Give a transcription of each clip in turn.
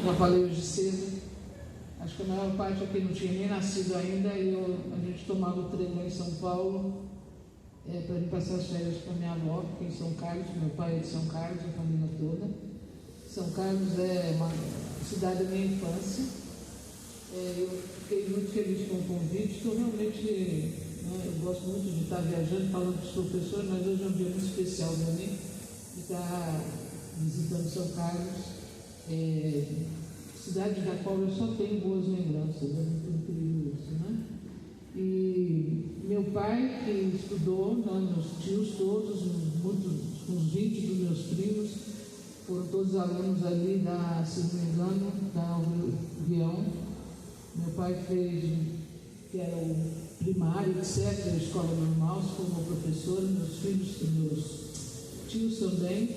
como eu falei hoje cedo, acho que a maior parte aqui não tinha nem nascido ainda, e a gente tomava o trem lá em São Paulo para ir passar as férias com a minha avó, que é em São Carlos. Meu pai é de São Carlos, a família toda. São Carlos é uma cidade da minha infância. Eu fiquei muito feliz com o convite. Estou realmente, eu gosto muito de estar viajando, falando com os professores, mas hoje é um dia muito especial para mim, de estar visitando São Carlos, cidade da qual eu só tenho boas lembranças. É muito incrível isso, né? E meu pai, que estudou, meus tios todos, uns 20 dos meus primos, foram todos alunos ali se não me engano, da Guião. Meu pai fez, que era o primário, etc., a escola normal, se formou professora, meus filhos e meus tios também.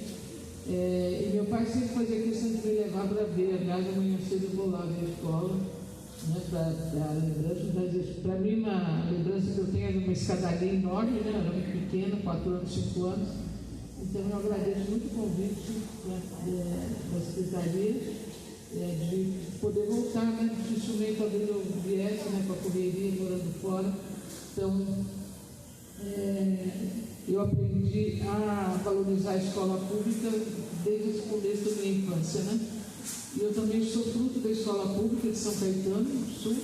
E meu pai sempre fazia questão de me levar para ver. Aliás, amanhã cedo eu vou lá ver a escola, né, para lembrança. Para mim, uma lembrança que eu tenho é de uma escadaria enorme, né, era muito pequena, 4 anos, 5 anos. Então eu agradeço muito o convite, né, da Secretaria, de poder voltar, né? Dificilmente talvez eu viesse, né, com a correria, morando fora. Então, eu aprendi a valorizar a escola pública desde esse começo da minha infância, né? E eu também sou fruto da escola pública de São Caetano do Sul.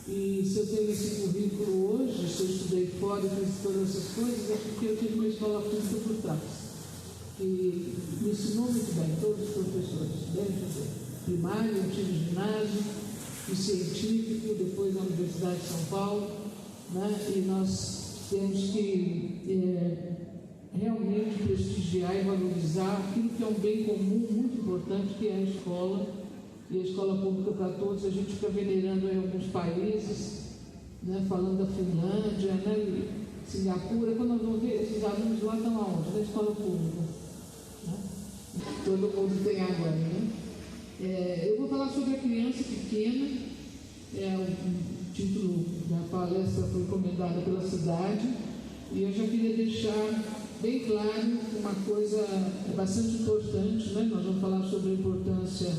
E se eu tenho esse currículo hoje, se eu estudei fora e fiz todas essas coisas, é porque eu tive uma escola pública por trás, que me ensinou muito bem, todos os professores, desde primário, eu tive ginásio, e científico, depois na Universidade de São Paulo, né? E nós temos que realmente prestigiar e valorizar aquilo que é um bem comum muito importante, que é a escola, e a escola pública para todos. A gente fica venerando em alguns países, né? Falando da Finlândia, né? E Singapura. Quando nós vamos ver, esses alunos lá estão aonde? Na escola pública, né? Todo mundo tem agora, né? Eu vou falar sobre a criança pequena. O título da palestra foi encomendada pela cidade, e eu já queria deixar bem claro uma coisa bastante importante, né? Nós vamos falar sobre a importância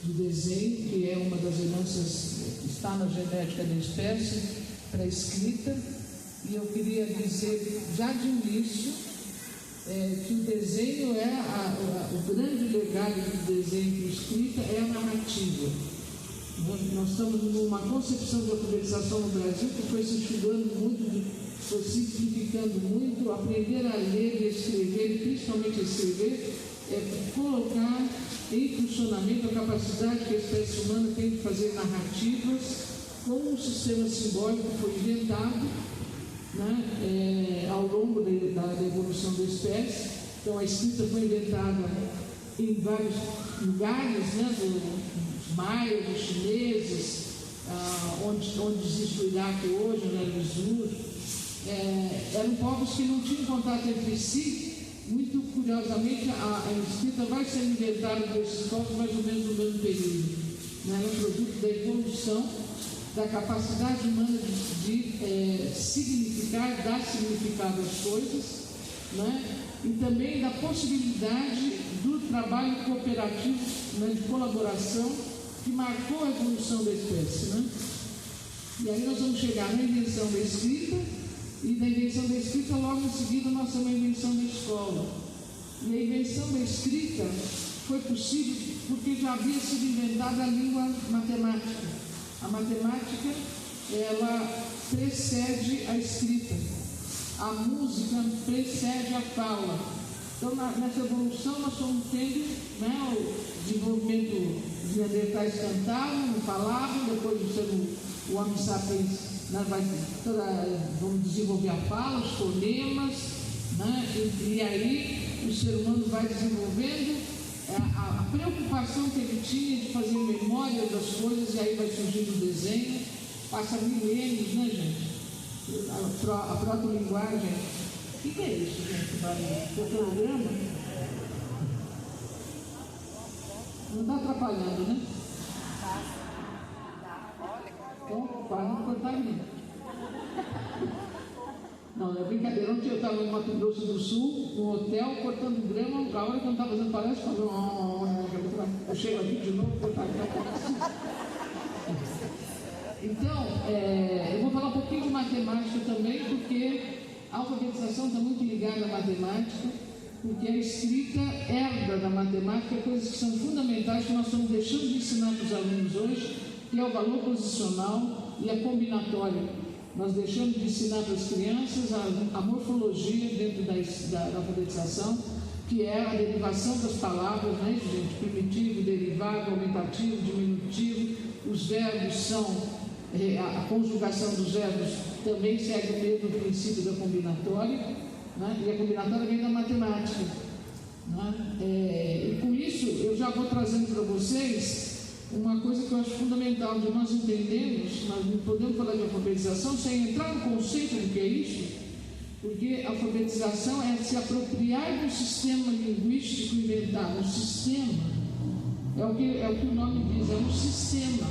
do desenho, que é uma das heranças, está na genética da espécie, para a escrita. E eu queria dizer já de início que o desenho o grande legado do desenho para a escrita é a narrativa. Nós estamos numa concepção de alfabetização no Brasil que foi se estudando muito, foi simplificando muito. Aprender a ler e escrever, e principalmente escrever, colocar em funcionamento a capacidade que a espécie humana tem de fazer narrativas com um sistema simbólico que foi inventado, né, ao longo da evolução da espécie. Então a escrita foi inventada em vários lugares, né, dos maias, dos chineses, onde existe o Iraque hoje, né, Lisur, eram povos que não tinham contato entre si. Muito curiosamente, a escrita vai ser inventada por esses povos mais ou menos no mesmo período, né? É um produto da evolução da capacidade humana de significar, dar significado às coisas, né? E também da possibilidade do trabalho cooperativo, né, de colaboração, que marcou a evolução da espécie, né? E aí nós vamos chegar na invenção da escrita, e da invenção da escrita logo em seguida nós temos a invenção da escola. E a invenção da escrita foi possível porque já havia sido inventada a língua matemática. A matemática, ela precede a escrita. A música precede a fala. Então, nessa evolução, nós estamos tendo, né, o desenvolvimento. Os neandertais cantavam, não falavam, depois o Homo sapiens, né, vamos desenvolver a fala, os fonemas, né, e aí o ser humano vai desenvolvendo a preocupação que ele tinha de fazer memória das coisas, e aí vai surgindo o desenho. Passa milênios, né, gente? A proto-linguagem. O que é isso, gente? Fotograma? Não está atrapalhando, né? Então, para não cortar mim. Não, é brincadeira. Ontem eu estava no Mato Grosso do Sul, no hotel, cortando grama. A hora que eu não estava fazendo palestra, eu falei, Eu chego aqui de novo, vou tacar. Então, eu vou falar um pouquinho de matemática também, porque a alfabetização está muito ligada à matemática, porque a escrita herda da matemática coisas que são fundamentais, que nós estamos deixando de ensinar para os alunos hoje, que é o valor posicional e a combinatória. Nós deixamos de ensinar para as crianças a morfologia dentro da alfabetização, que é a derivação das palavras, né, gente? Primitivo, derivado, aumentativo, diminutivo. Os verbos são... a conjugação dos verbos também segue o mesmo princípio da combinatória, né? E a combinatória vem da matemática, né? E com isso eu já vou trazendo para vocês uma coisa que eu acho fundamental de nós entendermos. Nós não podemos falar de alfabetização sem entrar no conceito do que é isso, porque a alfabetização é se apropriar de um sistema linguístico inventado. Um sistema é o que o nome diz, é um sistema.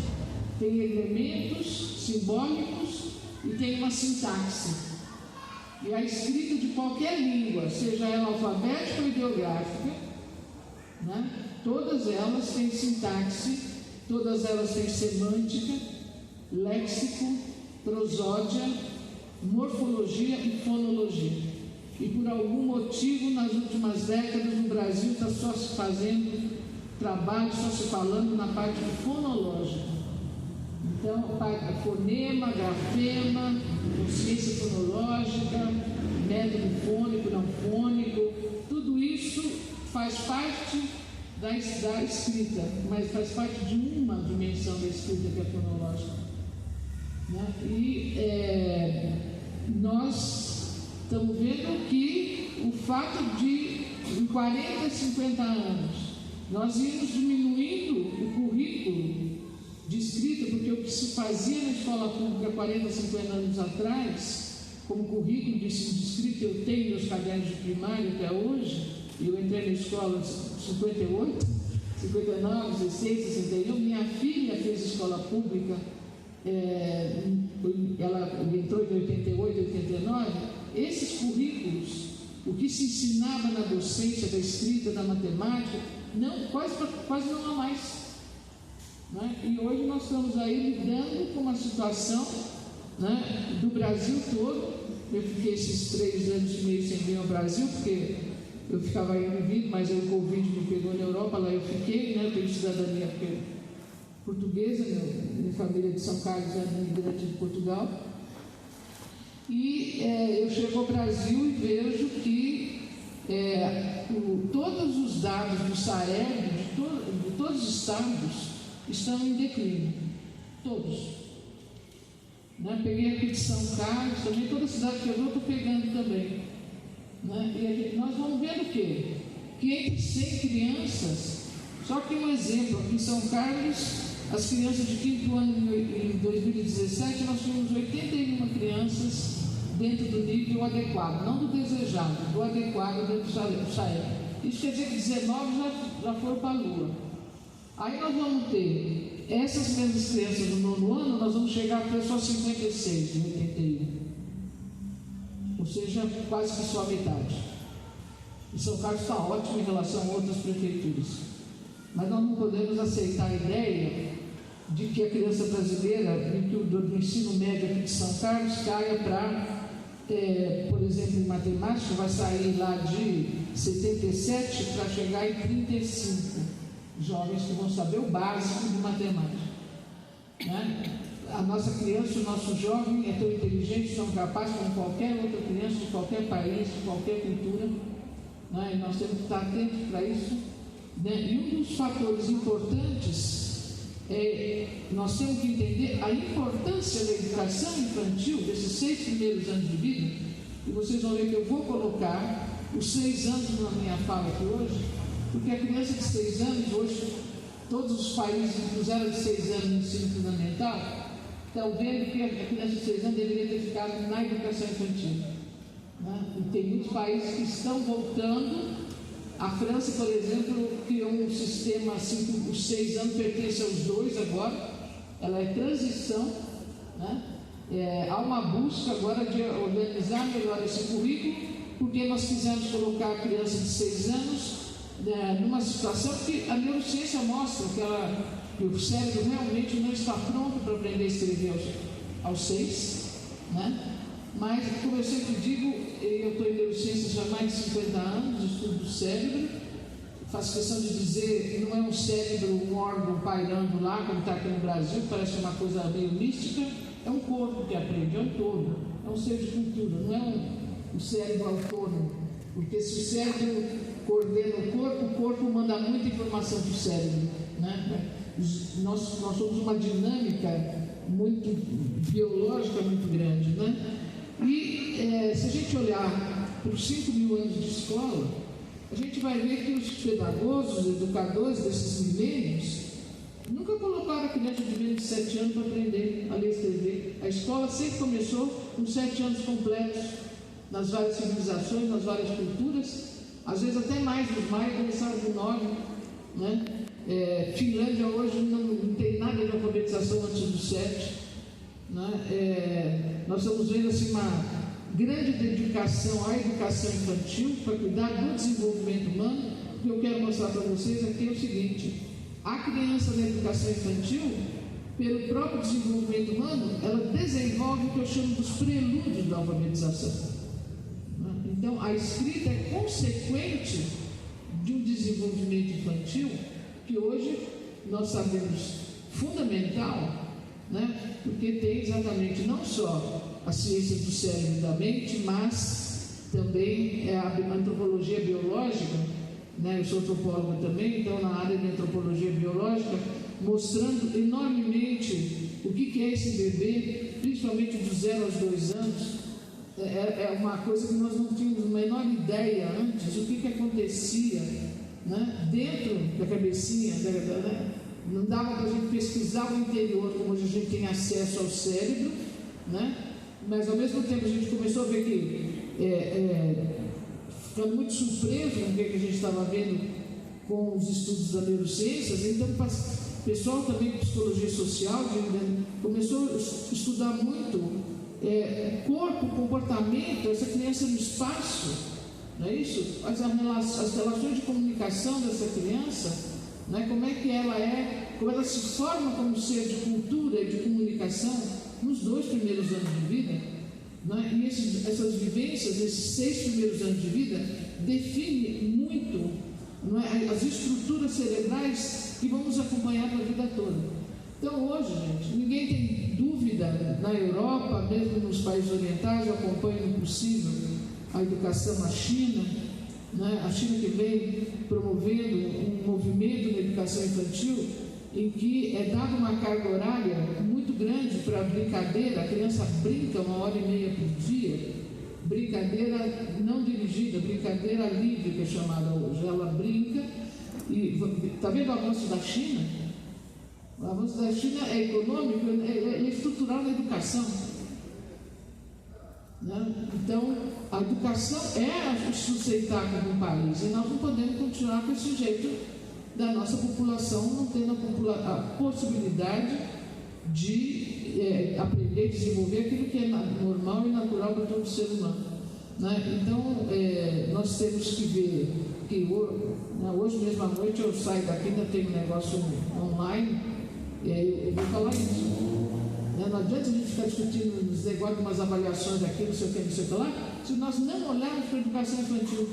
Tem elementos simbólicos e tem uma sintaxe. E a escrita de qualquer língua, seja ela alfabética ou ideográfica, né? Todas elas têm sintaxe, todas elas têm semântica, léxico, prosódia, morfologia e fonologia. E por algum motivo, nas últimas décadas, no Brasil está só se fazendo trabalho, só se falando na parte fonológica. Então, fonema, grafema, consciência fonológica, método fônico, não fônico, tudo isso faz parte da escrita, mas faz parte de uma dimensão da escrita que é fonológica, né? E nós estamos vendo que o fato de, em 40, 50 anos, nós íamos diminuindo o currículo de escrita, porque o que se fazia na escola pública 40, 50 anos atrás, como currículo de ensino de escrita, eu tenho meus cadernos de primário até hoje. Eu entrei na escola em 58, 59, 16, 61. Minha filha fez escola pública, ela entrou em 88, 89. Esses currículos, o que se ensinava na docência da escrita, da matemática, quase não há mais. Né? E hoje nós estamos aí lidando com uma situação, né, do Brasil todo. Eu fiquei esses 3 anos e meio sem vir ao Brasil, porque eu ficava aí no vídeo, mas aí o Covid me pegou na Europa, lá eu fiquei, né? Eu tenho cidadania portuguesa, minha família de São Carlos é imigrante de Portugal. E eu chego ao Brasil e vejo que todos os dados do SAEB, de todos os estados, estão em declínio, todos, né? Peguei aqui de São Carlos, também toda a cidade que eu vou, estou pegando também, né? E aqui, nós vamos ver o quê? Que entre 100 crianças, só que um exemplo, aqui em São Carlos, as crianças de 5º ano em 2017, nós tínhamos 81 crianças dentro do nível adequado, não do desejado, do adequado dentro do SAEB. Isso quer dizer que 19 já foram para a Lua. Aí nós vamos ter essas mesmas crianças no 9º ano, nós vamos chegar até só 56 de 81. Ou seja, quase que só a metade. E São Carlos está ótimo em relação a outras prefeituras. Mas nós não podemos aceitar a ideia de que a criança brasileira, do ensino médio aqui de São Carlos, caia para, por exemplo, em matemática, vai sair lá de 77 para chegar em 35. Jovens que vão saber o básico de matemática, né? A nossa criança, o nosso jovem é tão inteligente, tão capaz como qualquer outra criança de qualquer país, de qualquer cultura, né? E nós temos que estar atentos para isso, né? E um dos fatores importantes nós temos que entender a importância da educação infantil, desses 6 primeiros anos de vida. E vocês vão ver que eu vou colocar os 6 anos na minha fala aqui hoje, porque a criança de 6 anos, hoje, todos os países que fizeram de 6 anos no ensino fundamental, estão vendo que a criança de 6 anos deveria ter ficado na educação infantil, né? E tem muitos países que estão voltando. A França, por exemplo, criou um sistema assim, que os 6 anos pertencem aos 2 agora, ela é transição, né? Há uma busca agora de organizar melhor esse currículo, porque nós quisemos colocar a criança de 6 anos numa situação que a neurociência mostra que o cérebro realmente não está pronto para aprender a escrever aos 6, né? Mas, como eu sempre digo, eu estou em neurociência já há mais de 50 anos, estudo do cérebro, faço questão de dizer, não é um cérebro, um órgão pairando lá, como está aqui no Brasil, parece uma coisa meio mística, é um corpo que aprende, é um todo, é um ser de cultura, não é um cérebro autônomo, porque se o cérebro coordena o corpo manda muita informação para o cérebro, né? Nós somos uma dinâmica muito biológica muito grande, né? E se a gente olhar por 5.000 anos de escola, a gente vai ver que os pedagogos, os educadores desses milênios nunca colocaram a criança de menos de 7 anos para aprender a ler e escrever. A escola sempre começou com 7 anos completos, nas várias civilizações, nas várias culturas, às vezes até mais, os maias começaram com 9, né? Finlândia hoje não tem nada de alfabetização antes dos 7, né? Nós estamos vendo assim, uma grande dedicação à educação infantil para cuidar do desenvolvimento humano. O que eu quero mostrar para vocês aqui é o seguinte: a criança na educação infantil, pelo próprio desenvolvimento humano, ela desenvolve o que eu chamo dos prelúdios da alfabetização, né? Então a escrita é consequente de um desenvolvimento infantil que hoje nós sabemos fundamental, né? Porque tem exatamente não só a ciência do cérebro e da mente, mas também a antropologia biológica, né? Eu sou antropólogo também, então na área de antropologia biológica, mostrando enormemente o que é esse bebê, principalmente dos 0 aos 2 anos. É uma coisa que nós não tínhamos a menor ideia antes, o que acontecia, né? Dentro da cabecinha, não dava para a gente pesquisar o interior, como hoje a gente tem acesso ao cérebro, né? Mas ao mesmo tempo a gente começou a ver que, ficando muito surpreso com o que a gente estava vendo com os estudos da neurociência, então o pessoal também de psicologia social começou a estudar muito corpo, comportamento, essa criança no espaço, não é isso? As relações de comunicação dessa criança, né? Como é que ela como ela se forma como ser de cultura e de comunicação nos 2 primeiros anos de vida, né? E essas vivências, esses 6 primeiros anos de vida, definem muito, não é? As estruturas cerebrais que vamos acompanhar para a vida toda. Então hoje, gente, ninguém tem dúvida, na Europa, mesmo nos países orientais, eu acompanho no possível a educação na China, né? A China que vem promovendo um movimento na educação infantil em que é dada uma carga horária muito grande para a brincadeira. A criança brinca 1h30 por dia, brincadeira não dirigida, brincadeira livre, que é chamada hoje. Ela brinca e está vendo o avanço da China? O avanço da China é econômico, é estrutural na educação, né? Então, a educação é o sustentáculo do país e nós não podemos continuar com esse jeito da nossa população não tendo a possibilidade de aprender e desenvolver aquilo que é normal e natural para todo ser humano, né? Então, nós temos que ver que hoje mesmo à noite eu saio daqui, ainda tem um negócio online, eu vou falar isso. Não adianta a gente ficar discutindo os negócios de umas avaliações aqui, não sei o que lá, se nós não olharmos para a educação infantil.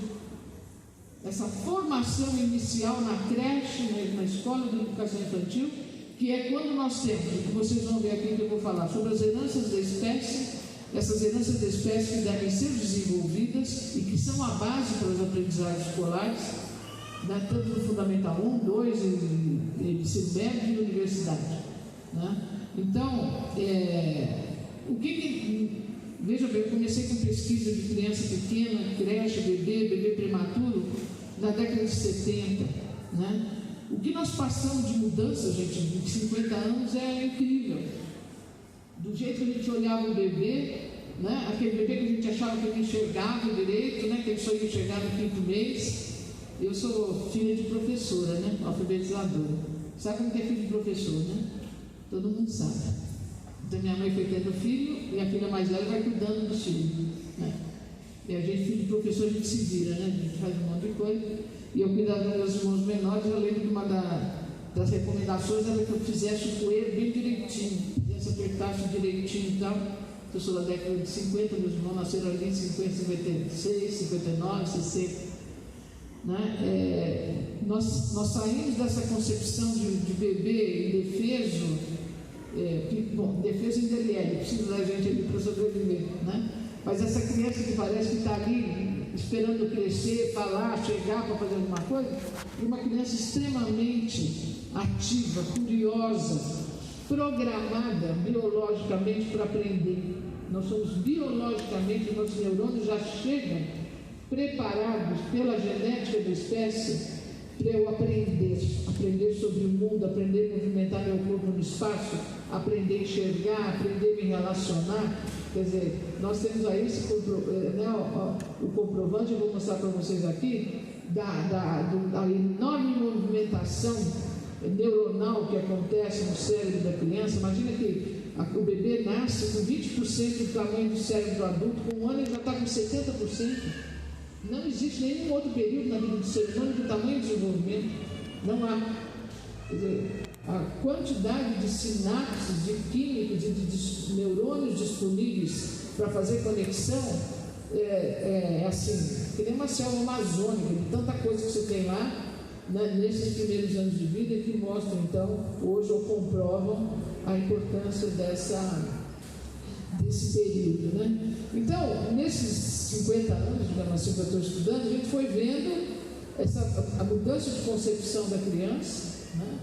Essa formação inicial na creche, na escola de educação infantil, que é quando nós temos, que vocês vão ver aqui que eu vou falar, sobre as heranças da espécie, essas heranças da espécie que devem ser desenvolvidas e que são a base para os aprendizados escolares, né, tanto no Fundamental 1, 2, e ensino médio e universidade, né? Então, veja bem, eu comecei com pesquisa de criança pequena, creche, bebê prematuro, na década de 70, né? O que nós passamos de mudança, gente, em 50 anos é incrível. Do jeito que a gente olhava o bebê, né? Aquele bebê que a gente achava que não enxergava direito, né? Que ele só ia enxergar no 5º mês. Eu sou filha de professora, né? Alfabetizadora. Sabe como que é filho de professor, né? Todo mundo sabe. Então minha mãe foi tendo filho e a filha mais velha vai cuidando dos filhos, né? E a gente, filho de professor, a gente se vira, né? A gente faz um monte de coisa. e eu cuidava dos meus irmãos menores. Eu lembro que uma das recomendações era que eu fizesse o coelho bem direitinho, fizesse, apertasse direitinho e tal. Eu sou da década de 50, meus irmãos nasceram ali em 50, 56, 59, 60. Né? Nós saímos dessa concepção de bebê indefeso, defeso ainda ele é, precisa da gente ali para sobreviver, né? Mas essa criança que parece que está ali esperando crescer, falar, chegar para fazer alguma coisa, é uma criança extremamente ativa, curiosa, programada biologicamente para aprender. Nós somos biologicamente, nossos neurônios já chegam preparados pela genética da espécie para eu aprender sobre o mundo, aprender a movimentar meu corpo no espaço, aprender a enxergar, aprender a me relacionar. Quer dizer, nós temos aí o comprovante, eu vou mostrar para vocês aqui, da enorme movimentação neuronal que acontece no cérebro da criança. Imagina que o bebê nasce com 20% do tamanho do cérebro do adulto, com um ano ele já está com 70%. Não existe nenhum outro período na vida do ser humano do tamanho de desenvolvimento. Não há. Quer dizer, a quantidade de sinapses, de químicos e de neurônios disponíveis para fazer conexão é assim, que nem uma selva amazônica, de tanta coisa que você tem lá, né, nesses primeiros anos de vida, que mostram, então, hoje ou comprovam a importância desse período, né? Então, nesses 50 anos, digamos assim, que eu estou estudando, a gente foi vendo a mudança de concepção da criança, né?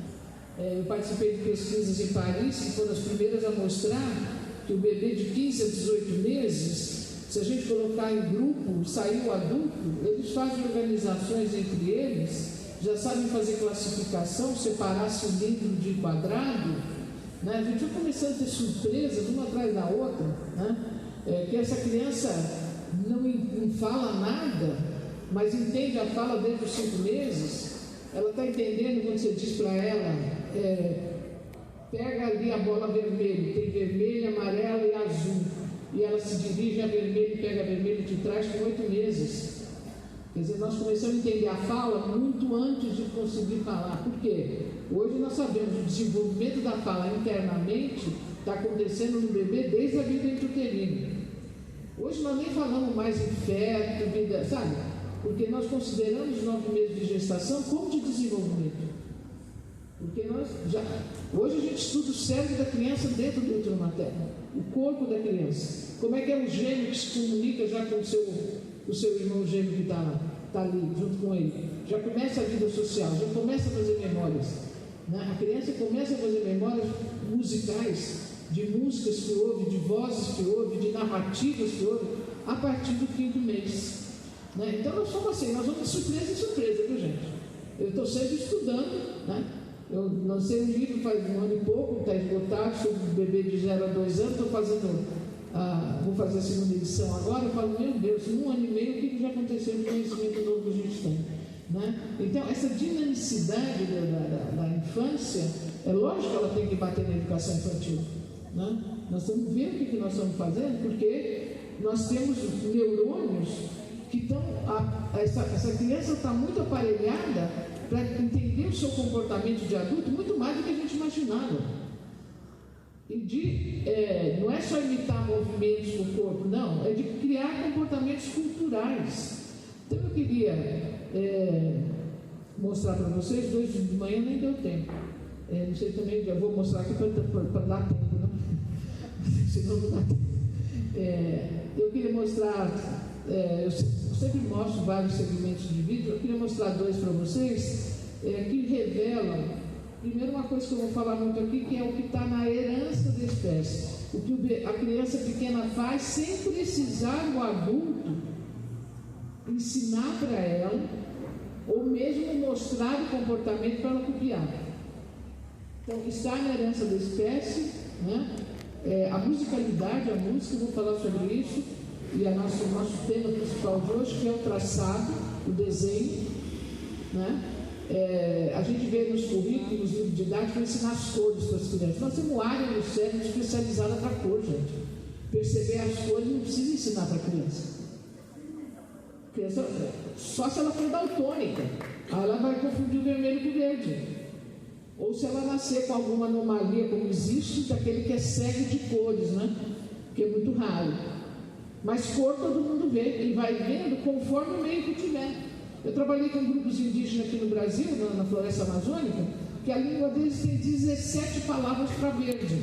Eu participei de pesquisas em Paris, que foram as primeiras a mostrar que o bebê de 15 a 18 meses, se a gente colocar em grupo, sair o adulto, eles fazem organizações entre eles, já sabem fazer classificação, separar cilindro de quadrado, né? A gente vai começando a ter surpresas uma atrás da outra, né? Que essa criança não fala nada, mas entende a fala desde os 5 meses. Ela está entendendo quando você diz para ela, pega ali a bola vermelha, tem vermelho, amarelo e azul, e ela se dirige a vermelho e pega a vermelho de trás com 8 meses. Quer dizer, nós começamos a entender a fala muito antes de conseguir falar. Por quê? Hoje nós sabemos que o desenvolvimento da fala internamente está acontecendo no bebê desde a vida intrauterina. Hoje nós nem falamos mais em feto, vida, sabe? Porque nós consideramos os 9 meses de gestação como de desenvolvimento. Porque hoje a gente estuda o cérebro da criança dentro do útero materno, o corpo da criança. Como é que é o gêmeo que se comunica já com o seu irmão gêmeo que está ali, junto com ele. Já começa a vida social, já começa a fazer memórias. Né? A criança começa a fazer memórias musicais, de músicas que ouve, de vozes que ouve, de narrativas que ouve, a partir do 5º mês. Né? Então nós somos assim, nós vamos de surpresa em surpresa, viu, gente? Eu estou sempre estudando, né? Eu lancei um livro faz 1 ano e pouco, está esgotado, sobre o bebê de 0 a 2 anos, vou fazer a 2ª edição agora. Eu falo, meu Deus, em 1 ano e meio, o que já aconteceu no conhecimento novo que a gente tem? Né? Então, essa dinamicidade da infância, é lógico que ela tem que bater na educação infantil. Né? Nós estamos vendo o que nós estamos fazendo, porque nós temos neurônios que estão. Essa criança está muito aparelhada para entender o seu comportamento de adulto muito mais do que a gente imaginava. E não é só imitar movimentos com o corpo, não, é de criar comportamentos culturais. Então eu queria mostrar para vocês, 2 de manhã nem deu tempo. Não sei também, já vou mostrar aqui para dar tempo, não? Senão não dá tempo. Eu queria mostrar, eu sempre mostro vários segmentos de vídeo, eu queria mostrar 2 para vocês, que revelam, primeiro, uma coisa que eu vou falar muito aqui, que é o que está na herança da espécie. O que a criança pequena faz sem precisar o adulto ensinar para ela, ou mesmo mostrar o comportamento para ela copiar. Então, está na herança da espécie, né? A musicalidade, a música, eu vou falar sobre isso, e o nosso tema principal de hoje, que é o traçado, o desenho, né? A gente vê nos currículos, nos livros didáticos, ensinar as cores para as crianças. Nós temos uma área no cérebro especializada para cor, gente. Perceber as cores não precisa ensinar para a criança. Só se ela for daltônica. Aí ela vai confundir o vermelho com o verde. Ou se ela nascer com alguma anomalia, como existe, daquele que é cego de cores, né? Que é muito raro. Mas cor todo mundo vê, ele vai vendo conforme o meio que tiver. Eu trabalhei com grupos indígenas aqui no Brasil, na floresta amazônica, que a língua deles tem 17 palavras para verde.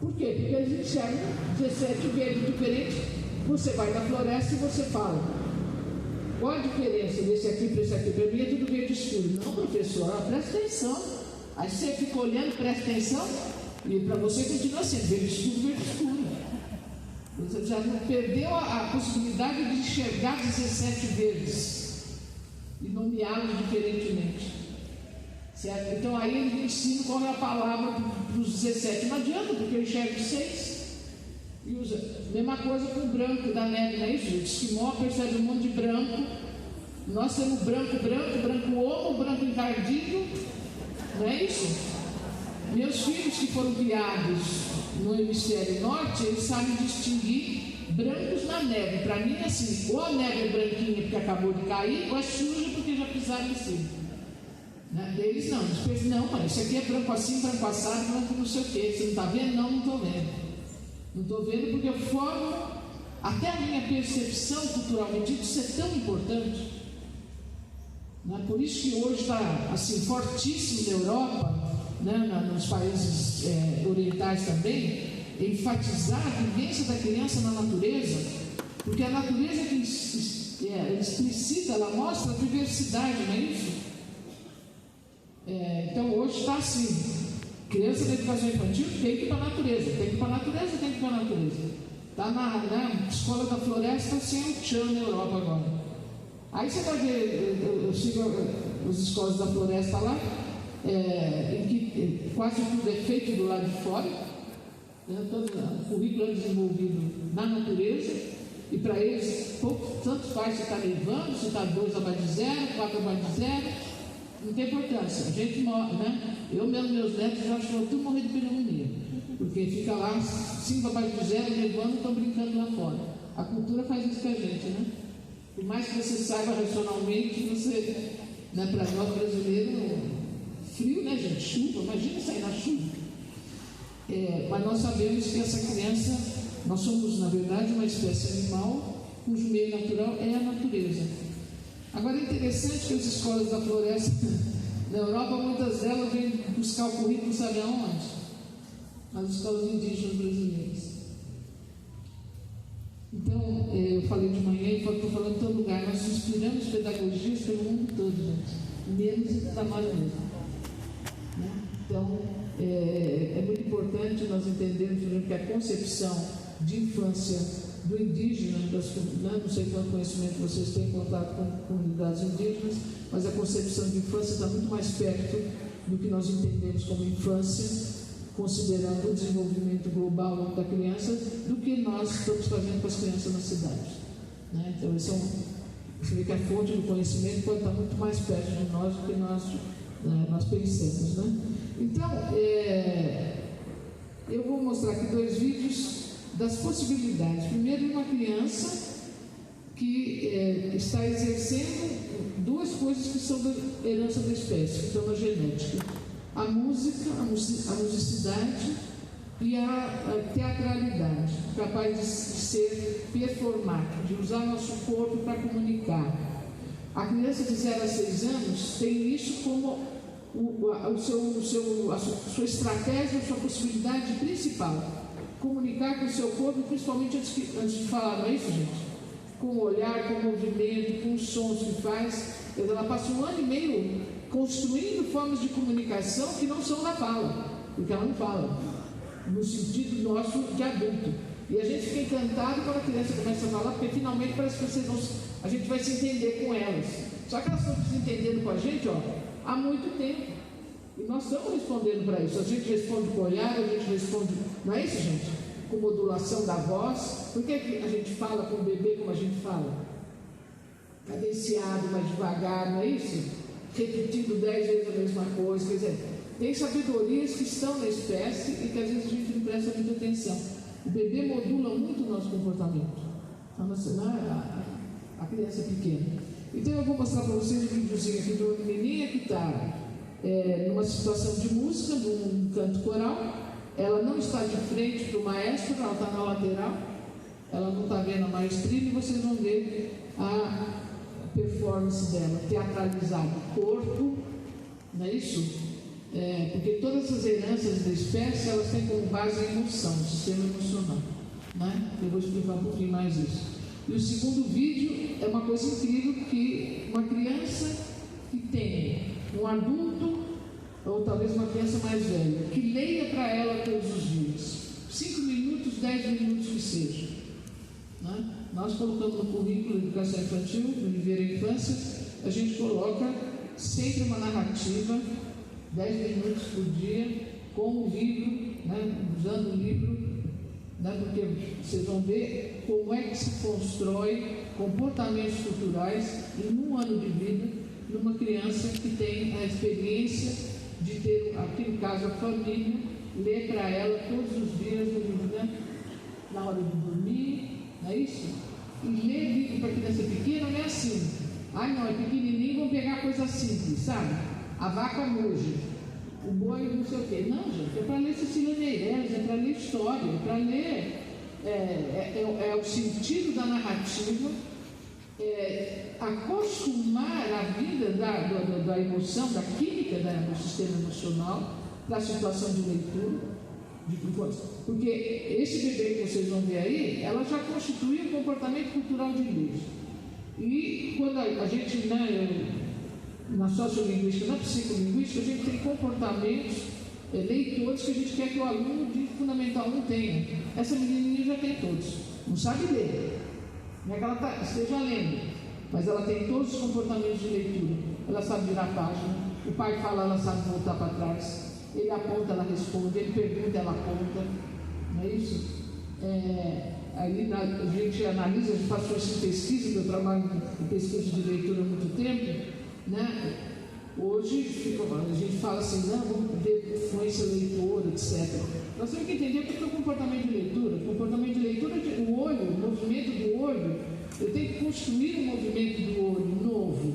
Por quê? Porque eles enxergam 17 verdes diferentes. Você vai na floresta e você fala: qual a diferença desse aqui para esse aqui? Para mim é tudo verde escuro. Não, professor, presta atenção. Aí você fica olhando, presta atenção, e para você continua sendo verde escuro, verde escuro. Você já perdeu a possibilidade de enxergar 17 verdes e nomeá-los diferentemente. Certo? Então aí ele ensina qual é a palavra para os 17. Não adianta, porque eu enxergo 6 e usa. Mesma coisa com o branco da neve, não é isso? O esquimó percebe um monte de branco. Nós temos branco homo, branco encardido, não é isso? Meus filhos que foram criados no hemisfério norte, eles sabem distinguir brancos na neve. Para mim é assim: ou a neve é branquinha porque acabou de cair, ou é suja porque já pisaram em cima. Deles não, eles pensam: não, mãe, isso aqui é branco assim, branco assado, branco não sei o que. Você não está vendo? Não estou vendo. Não estou vendo porque eu formo, até a minha percepção culturalmente, isso é tão importante. Por isso que hoje está assim, fortíssimo na Europa, nos países orientais também, enfatizar a vivência da criança na natureza, porque a natureza que explicita, ela mostra a diversidade, não é isso? Então hoje está assim: criança da educação infantil tem que ir para a natureza, tem que ir para a natureza, tem que ir para a natureza. Está na escola da floresta sem um tchan na Europa agora. Aí você vai ver, eu sigo as escolas da floresta lá, em que quase tudo é feito do lado de fora, todo o currículo é desenvolvido na natureza, e para eles tanto faz se está nevando, se está 2 abaixo de 0, 4 abaixo de 0. Não tem importância, a gente morre, né? Eu mesmo, meus netos já acham tudo morrer de pneumonia, porque fica lá 5 abaixo de 0, nevando e estão brincando lá fora. A cultura faz isso com a gente, né? Por mais que você saiba racionalmente, você, para nós brasileiros, frio, né, gente? Chuva, imagina sair na chuva. Mas nós sabemos que essa criança, nós somos, na verdade, uma espécie animal cujo meio natural é a natureza. Agora é interessante que as escolas da floresta na Europa, muitas delas vêm buscar o currículo, sabe aonde? Nas escolas indígenas brasileiras. Então, eu falei de manhã e estou falando em todo lugar, nós inspiramos pedagogias pelo mundo todo, gente, menos da mesmo. Então, é muito importante nós entendermos que a concepção de infância do indígena, não sei quanto conhecimento vocês têm em contato com comunidades indígenas, mas a concepção de infância está muito mais perto do que nós entendemos como infância, considerando o desenvolvimento global da criança, do que nós estamos fazendo com as crianças na cidade. Então, você vê que a fonte do conhecimento pode estar muito mais perto de nós do que nós pensamos. Então, eu vou mostrar aqui 2 vídeos das possibilidades. Primeiro, uma criança que está exercendo 2 coisas que são da herança da espécie, que estão na genética: a música, a musicidade e a teatralidade, capaz de ser performático, de usar nosso corpo para comunicar. A criança de 0 a 6 anos tem isso como a sua estratégia, a sua possibilidade principal. Comunicar com o seu corpo, principalmente antes de falar, não é isso, gente? Com o olhar, com o movimento, com os sons que faz. Ela passa 1 ano e meio construindo formas de comunicação que não são da fala, porque ela não fala, no sentido nosso de adulto. E a gente fica encantado quando a criança começa a falar, porque finalmente parece que a gente vai se entender com elas. Só que elas estão se entendendo com a gente há muito tempo. E nós estamos respondendo para isso. A gente responde com olhar, a gente responde, não é isso, gente? Com modulação da voz. Por que a gente fala com o bebê como a gente fala? Cadenciado, mais devagar, não é isso? Repetindo 10 vezes a mesma coisa. Quer dizer, tem sabedorias que estão na espécie e que às vezes a gente não presta muita atenção. O bebê modula muito o nosso comportamento. A criança pequena. Então eu vou mostrar para vocês um videozinho aqui de uma menininha que está numa situação de música, num canto coral. Ela não está de frente para o maestro, ela está na lateral, ela não está vendo a maestrina, e vocês vão ver a performance dela, teatralizada, corpo, não é isso? Porque todas essas heranças da espécie, elas têm como base a emoção, o sistema emocional, né? Eu vou explicar um pouquinho mais isso. E o segundo vídeo é uma coisa incrível, que uma criança que tem um adulto, ou talvez uma criança mais velha, que leia para ela todos os dias, 5 minutos, 10 minutos que seja, né? Nós colocamos no currículo de educação infantil, no Viver a Infância, a gente coloca sempre uma narrativa, 10 minutos por dia, com o livro, né? Usando o livro, né? Porque vocês vão ver como é que se constrói comportamentos culturais em um ano de vida, numa criança que tem a experiência de ter, aqui no caso, a família, ler para ela todos os dias no livro, né? Na hora de dormir, não é isso? E ler livro para criança pequena não é assim. Ai não, é pequenininho, vão pegar coisa simples, sabe? A vaca muge, o boi não sei o quê. Não, gente, é para ler Cecília Meirelles, é para ler história, é para ler, é o sentido da narrativa, acostumar a vida da emoção, da química do sistema emocional, da situação de leitura, porque esse bebê que vocês vão ver aí, ela já constitui um comportamento cultural de ler. E quando a gente, né, na sociolinguística, na psicolinguística, a gente tem comportamentos, leitores, que a gente quer que o aluno de Fundamental 1 tenha. Essa menininha já tem todos, não sabe ler, não é que ela esteja lendo, mas ela tem todos os comportamentos de leitura. Ela sabe virar a página, o pai fala, ela sabe voltar para trás, ele aponta, ela responde, ele pergunta, ela aponta, não é isso? Aí a gente analisa, a gente passou essa pesquisa, que eu trabalho em pesquisa de leitura há muito tempo, né? Hoje a gente fala assim, não, vamos ver influência leitora, etc. Nós temos que entender o que é o comportamento de leitura. O comportamento de leitura, o olho, o movimento do olho, eu tenho que construir um movimento do olho novo,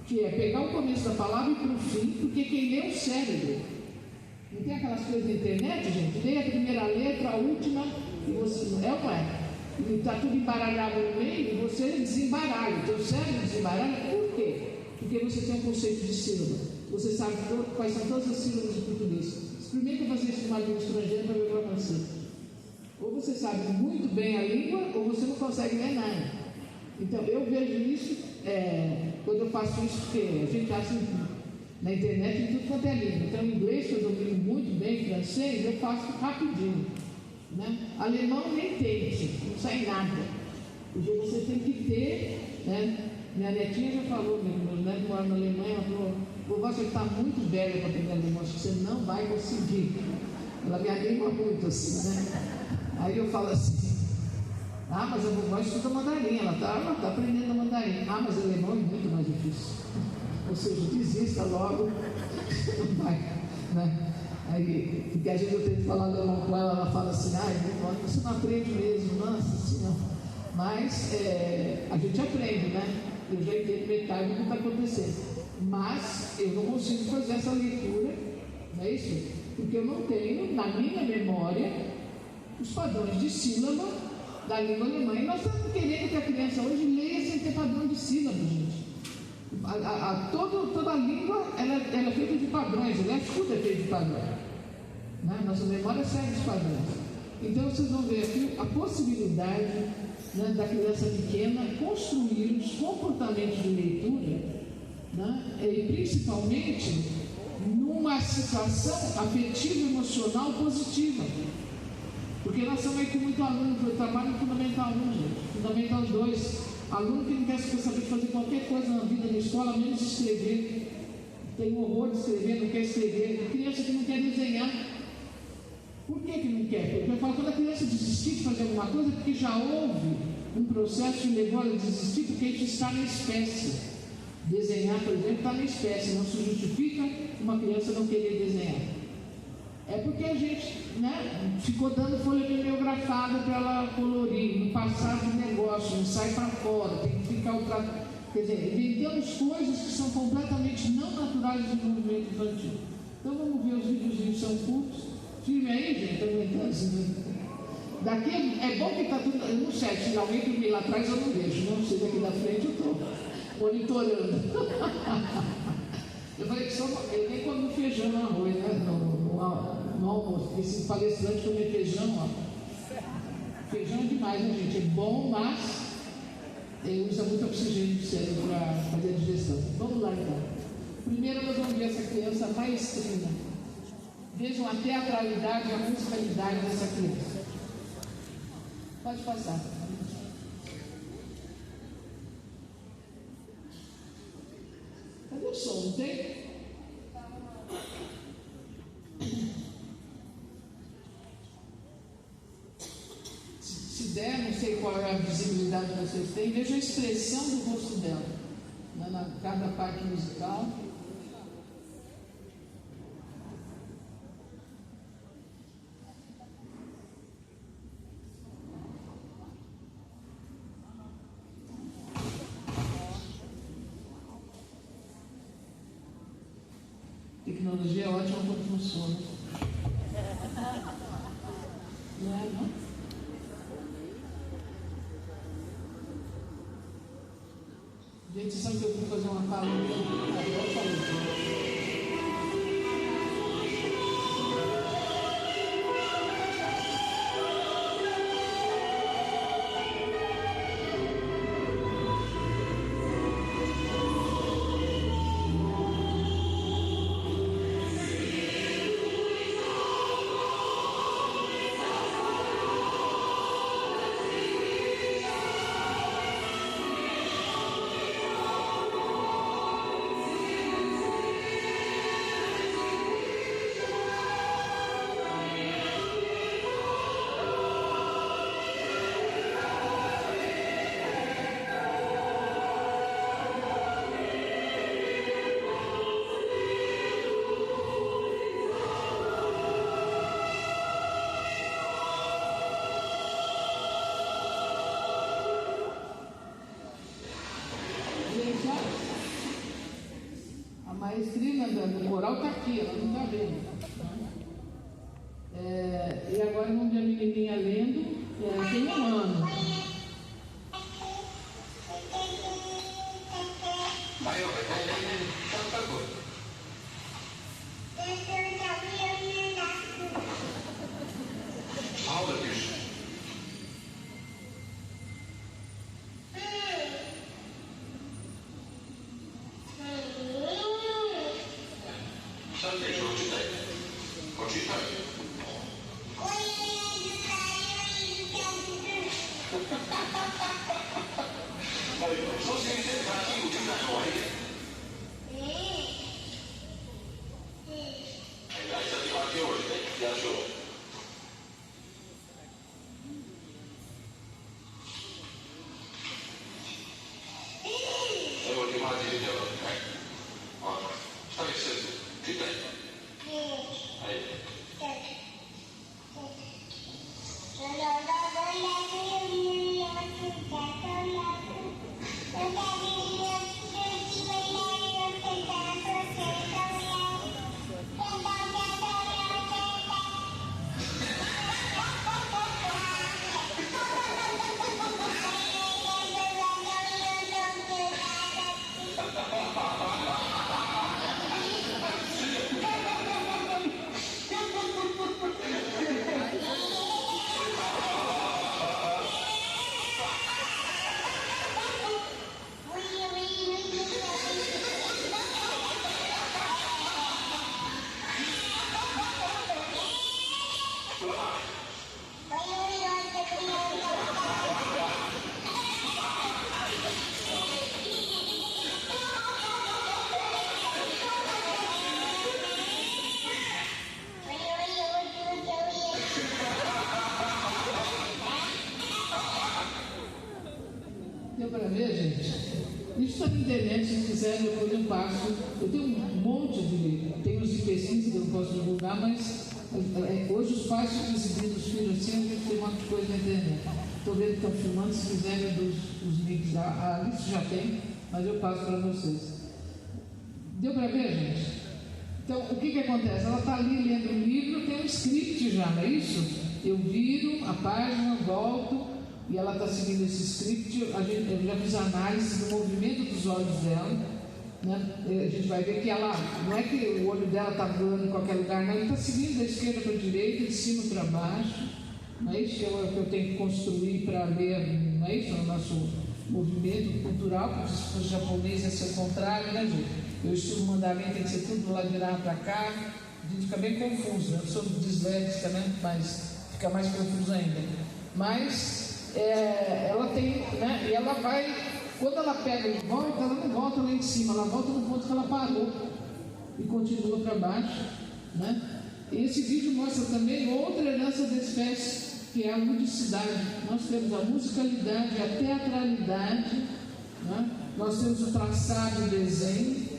que é pegar o começo da palavra e para o fim, porque quem lê é o cérebro. Não tem aquelas coisas na internet, gente? Lê a primeira letra, a última, e você não é? E está tudo embaralhado no meio, e você desembaralha. O teu cérebro desembaralha, por quê? Porque você tem um conceito de sílaba. Você sabe quais são todas as sílabas de português. Experimenta fazer isso numa língua estrangeira para ver o que vai acontecer. Ou você sabe muito bem a língua, ou você não consegue ler nada. Então, eu vejo isso, quando eu faço isso, porque a gente está assim, na internet em tudo quanto é língua. Então, inglês, que eu domino muito bem, francês, eu faço rapidinho, né? Alemão, nem tente, não sai nada. Porque você tem que ter, né? Minha netinha já falou, meu neto mora na Alemanha, ela falou, vovó, você está muito velha para aprender alemão, acho que você não vai conseguir. Ela me anima muito assim, né? Aí eu falo assim, mas a vovó estuda mandarim, ela está aprendendo mandarim. Mas o alemão é muito mais difícil. Ou seja, desista logo, não vai, né? Aí, porque às vezes eu tento falar alemão com ela, ela fala assim, vovó, você não aprende mesmo, nossa senhora. Mas a gente aprende, né? Eu já entendo metade do que está acontecendo. Mas eu não consigo fazer essa leitura, não é isso? Porque eu não tenho, na minha memória, os padrões de sílaba da língua alemã. E nós estamos querendo que a criança hoje leia sem ter padrão de sílaba, gente. Toda a língua ela é feita de padrões, tudo é feito de padrões. Né? Nossa memória segue os padrões. Então vocês vão ver aqui a possibilidade, né, da criança pequena construir os comportamentos de leitura, né, e principalmente numa situação afetiva e emocional positiva. Porque nós estamos aí com muito aluno, eu trabalho no Fundamental 1, gente, Fundamental 2, aluno que não quer saber fazer qualquer coisa na vida, na escola, menos escrever, tem um horror de escrever, não quer escrever, criança que não quer desenhar. Por que não quer? Porque eu falo, quando a criança desistir de fazer alguma coisa, porque já houve um processo que levou ela a desistir, porque a gente está na espécie. Desenhar, por exemplo, está na espécie, não se justifica uma criança não querer desenhar. É porque a gente, né, ficou dando folha mimeografada para ela colorir, não passar de negócio, não sai para fora, tem que ficar Quer dizer, inventamos coisas que são completamente não naturais do movimento infantil. Então vamos ver, os vídeos são curtos. Filme aí, gente, estou aguentando assim. Daqui é bom que está tudo no chat, finalmente eu vi lá atrás, eu não vejo, não sei, daqui da frente eu estou monitorando. Eu falei que só, eu nem como feijão no arroz, né? No almoço. Esse palestrante come feijão, ó. Feijão é demais, né, gente? É bom, mas usa muito oxigênio do cérebro para fazer a digestão. Vamos lá então. Primeiro nós vamos ver essa criança maestrina. Vejam a teatralidade e a musicalidade dessa criança. Pode passar. Cadê o som? Não tem? Se der, não sei qual é a visibilidade que vocês têm, veja a expressão do rosto dela, na cada parte musical. Tecnologia é ótima quando funciona. Não é, não? Gente, sabe que eu fui fazer uma fala? Eu falei. A maestrina do coral está aqui, ela não está vendo. E agora vamos ver a menininha lendo. Ela tem 1 ano. Deu para ver, gente? Isso está na internet, se quiserem, depois eu passo. Eu tenho um monte tem uns de pesquisa que eu não posso divulgar, mas hoje os pais ficam exibindo os filhos assim, a gente tem um monte de coisa na internet. Estou vendo que estão filmando, se quiserem dos links, a Alice já tem, mas eu passo para vocês. Deu para ver, gente? Então, o que acontece? Ela está ali lendo o livro, tem um script já, não é isso? Eu viro a página, volto, e ela está seguindo esse script. Eu já fiz análise do movimento dos olhos dela, né? A gente vai ver que ela, não é que o olho dela está voando em qualquer lugar, não, ele está seguindo da esquerda para a direita, de cima para baixo. Não é isso que eu tenho que construir para ler, não é isso? O nosso movimento cultural, porque se fosse japonês ia ser o contrário, né, gente? Eu estudo mandamento, tem que ser tudo do lado de lá para cá, a gente fica bem confuso, né? Eu sou disléxica, né? Mas fica mais confuso ainda. Mas ela tem, né? E ela vai, quando ela pega e volta, ela não volta lá em cima, ela volta no ponto que ela parou e continua para baixo, né? E esse vídeo mostra também outra herança da espécie, que é a ludicidade. Nós temos a musicalidade, a teatralidade, né? Nós temos o traçado e desenho,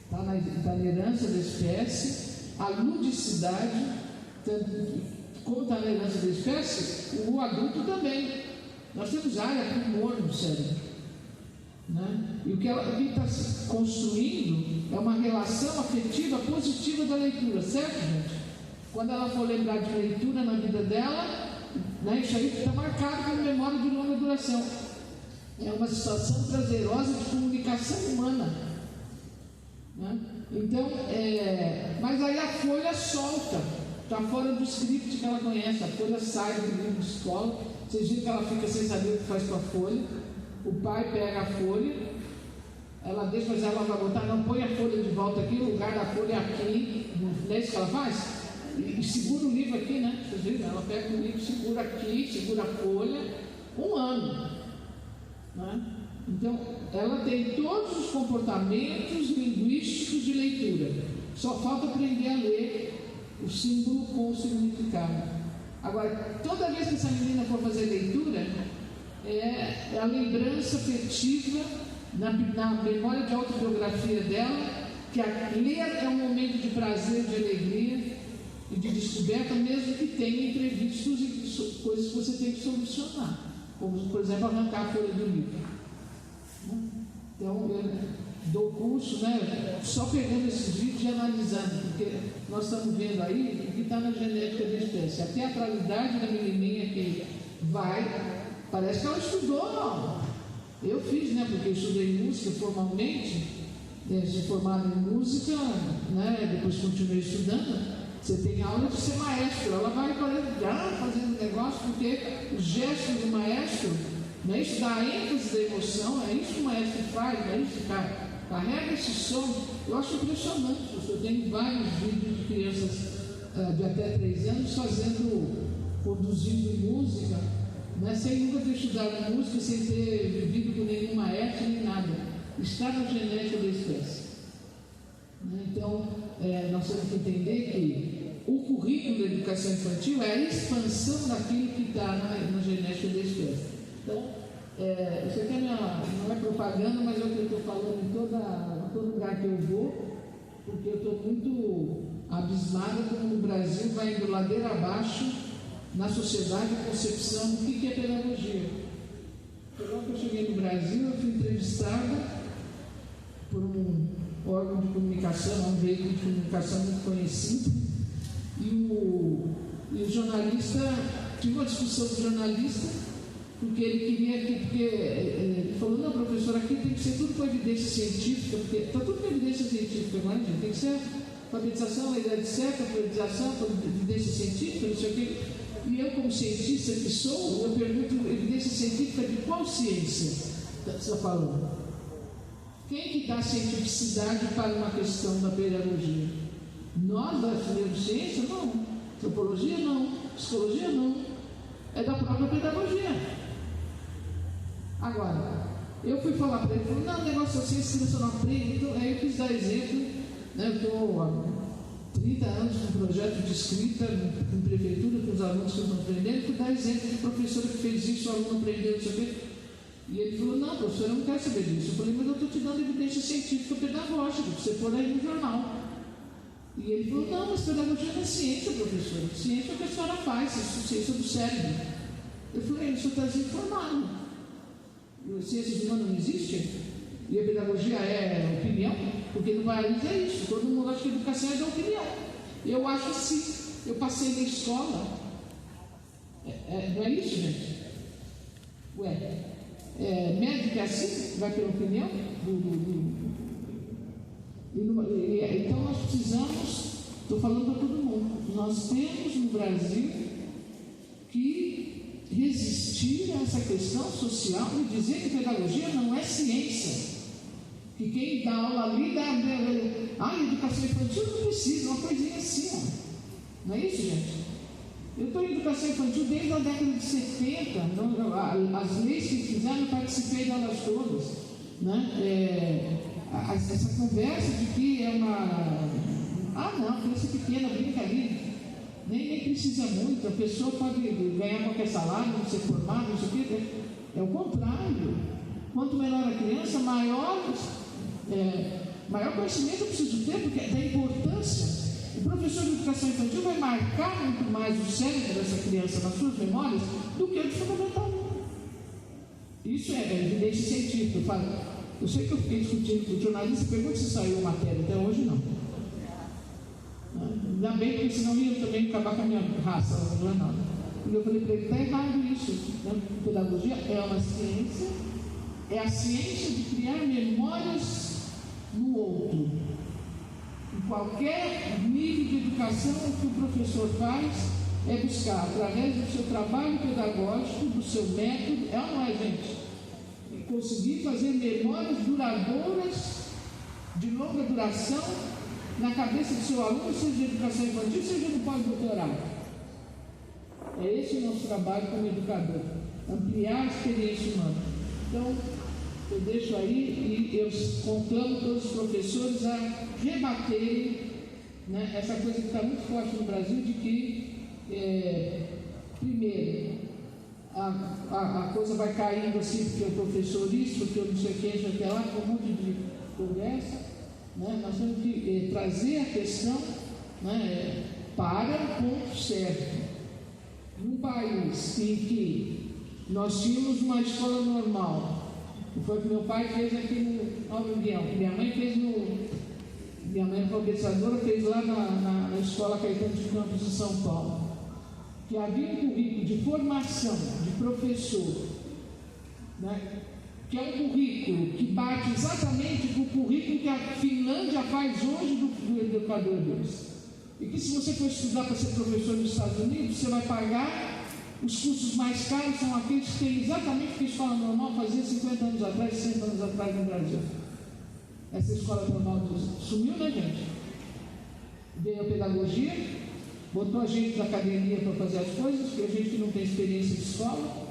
está na herança da espécie, a ludicidade, como está na herança da espécie, o adulto também. Nós temos área para o humor no cérebro, né? E o que está se construindo é uma relação afetiva positiva da leitura, certo, gente? Quando ela for lembrar de leitura na vida dela, né, isso aí está marcado como memória de longa duração. É uma situação prazerosa de comunicação humana, né? Então, mas aí a folha solta, está fora do script que ela conhece, a folha sai do livro de escola. Vocês viram que ela fica sem saber o que faz com a folha. O pai pega a folha, ela deixa, mas ela vai botar, não, põe a folha de volta aqui, o lugar da folha é aqui, não é isso que ela faz? E segura o livro aqui, né? Vocês viram? Ela pega o livro, segura aqui, segura a folha, 1 ano, né? Então, ela tem todos os comportamentos linguísticos de leitura. Só falta aprender a ler o símbolo com o significado. Agora, toda vez que essa menina for fazer leitura, é a lembrança afetiva na memória de autobiografia dela, que ler é um momento de prazer, de alegria e de descoberta, mesmo que tenha imprevistos e coisas que você tem que solucionar, como, por exemplo, arrancar a folha do livro. Então, eu dou curso, né, só pegando esses vídeos e analisando, porque nós estamos vendo aí o que está na genética da espécie. A teatralidade da menininha que vai, parece que ela estudou. Eu fiz, né, porque eu estudei música formalmente, sou formado em música, né, depois continuei estudando. Você tem aula de ser maestro, ela vai fazendo negócio, porque os gestos do maestro, não é isso, dá ênfase da emoção, é isso que o maestro faz, é isso, carrega esse som. Eu acho impressionante. Eu tenho vários vídeos de crianças de até 3 anos conduzindo música, né, sem nunca ter estudado música, sem ter vivido com nenhum maestro, nem nada. Está na genética da espécie. Então, nós temos que entender que o currículo da educação infantil é a expansão daquilo que está na genética da espécie. Então, isso aqui não é propaganda, mas é o que eu estou falando em todo lugar que eu vou, porque eu estou muito abismada como o Brasil vai indo ladeira abaixo na sociedade a concepção do que é pedagogia. Logo que eu cheguei no Brasil, eu fui entrevistada por um órgão de comunicação, um veículo de comunicação muito conhecido, e o jornalista, tive uma discussão com o jornalista, porque ele queria que, ele falou, não, professor, aqui tem que ser tudo com evidência científica, porque está tudo com evidência científica agora, gente, tem que ser alfabetização na idade certa, alfabetização com evidência científica, não sei o quê. E eu, como cientista que sou, eu pergunto, evidência científica de qual ciência você está falando? Quem que dá cientificidade para uma questão da pedagogia? Nós, da neurociência, não. Antropologia, não. Psicologia, não. É da própria pedagogia. Agora, eu fui falar para ele, falou, não, o negócio assim, se você não aprende. Então, aí eu quis dar exemplo, né? Eu estou há 30 anos com projeto de escrita, com prefeitura, com os alunos que estão aprendendo, fui dar exemplo de professora que fez isso, o aluno aprendeu, não sei o quê. E ele falou, não, professor, eu não quero saber disso. Eu falei, mas eu estou te dando evidência científica pedagógica, para você pôr aí no jornal. E ele falou, não, mas pedagogia não é ciência, professor. Ciência é o que a senhora faz, ciência do cérebro. Eu falei, o senhor está desinformado. Ciência humana não existe? E a pedagogia é opinião, porque no país é isso, todo mundo acha que a educação é da opinião. Eu acho assim, eu passei na escola, não é isso, gente? Médico é assim, vai pela opinião? Então nós precisamos, estou falando para todo mundo, nós temos no Brasil que resistir a essa questão social e dizer que pedagogia não é ciência. Que quem dá aula ali educação infantil não precisa, uma coisinha assim, ó. Não é isso, gente? Eu estou em educação infantil desde a década de 70, as leis que fizeram, eu participei delas todas, né? Essa conversa de que é uma criança pequena, brinca ali, nem precisa muito, a pessoa pode ganhar qualquer salário, não ser formado, não sei o quê. É o contrário. Quanto menor a criança, maior conhecimento eu preciso ter, porque da importância. O professor de educação infantil vai marcar muito mais o cérebro dessa criança nas suas memórias do que o de fundamental 1. Isso é evidência científica. Eu sei que eu fiquei discutindo com o jornalista, pergunto se saiu a matéria, até hoje não. Ainda bem, porque senão ia também acabar com a minha raça no jornal. E eu falei para ele, está errado isso. Né? Pedagogia é uma ciência, é a ciência de criar memórias no outro. Em qualquer nível de educação, o que o professor faz é buscar, através do seu trabalho pedagógico, do seu método, ou não é, gente? Conseguir fazer memórias duradouras, de longa duração, na cabeça do seu aluno, seja de educação infantil, seja no pós-doutorado. É esse o nosso trabalho como educador, ampliar a experiência humana. Então, eu deixo aí e eu conclamo todos os professores a rebaterem, né, essa coisa que está muito forte no Brasil, de que, primeiro, a coisa vai caindo assim, porque o professor isso, porque eu não sei quem, já até lá, com um monte de conversa, né? Nós temos que trazer a questão, né, para o ponto certo. Num país em que nós tínhamos uma escola normal, que foi o que meu pai fez aqui no Alto Guião, que minha mãe alfabetizadora fez lá na Escola Caetano de Campos de São Paulo, que havia um currículo de formação de professor, né, que é um currículo que bate exatamente com o currículo que a Finlândia faz hoje do educador deles. E que se você for estudar para ser professor nos Estados Unidos, você vai pagar, os cursos mais caros são aqueles que têm exatamente o que a escola normal fazia 50 anos atrás, 60 anos atrás no Brasil. Essa escola normal sumiu, né, gente? Veio a pedagogia, botou a gente na academia para fazer as coisas, porque a gente que não tem experiência de escola,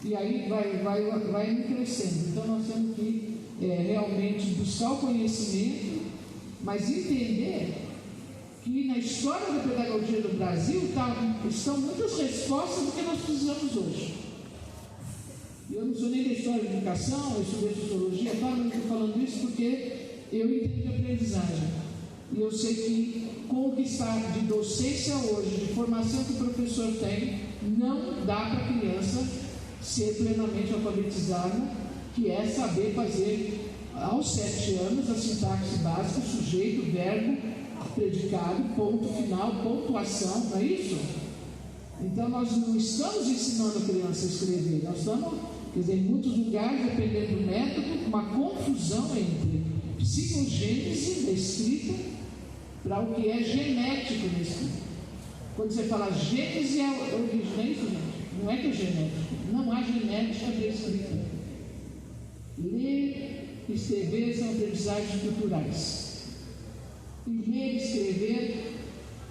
e aí vai crescendo. Então nós temos que realmente buscar o conhecimento, mas entender que na história da pedagogia do Brasil estão muitas respostas do que nós precisamos hoje. Eu não sou nem da história de educação, eu estudei sociologia, mas não estou falando isso porque eu entendo de aprendizagem. E eu sei que com o que está de docência hoje, de formação que o professor tem, não dá para a criança ser plenamente alfabetizada, que é saber fazer aos 7 anos a sintaxe básica, sujeito, verbo, predicado, ponto final, pontuação, não é isso? Então nós não estamos ensinando a criança a escrever, nós estamos, quer dizer, em muitos lugares, dependendo do método, uma confusão entre psicogênese da escrita para o que é genético da escrita. Quando você fala gênese é origem, não é isso, gente? Não é que é genético, não há genética da escrita. Ler e escrever são aprendizagens culturais. E ler e escrever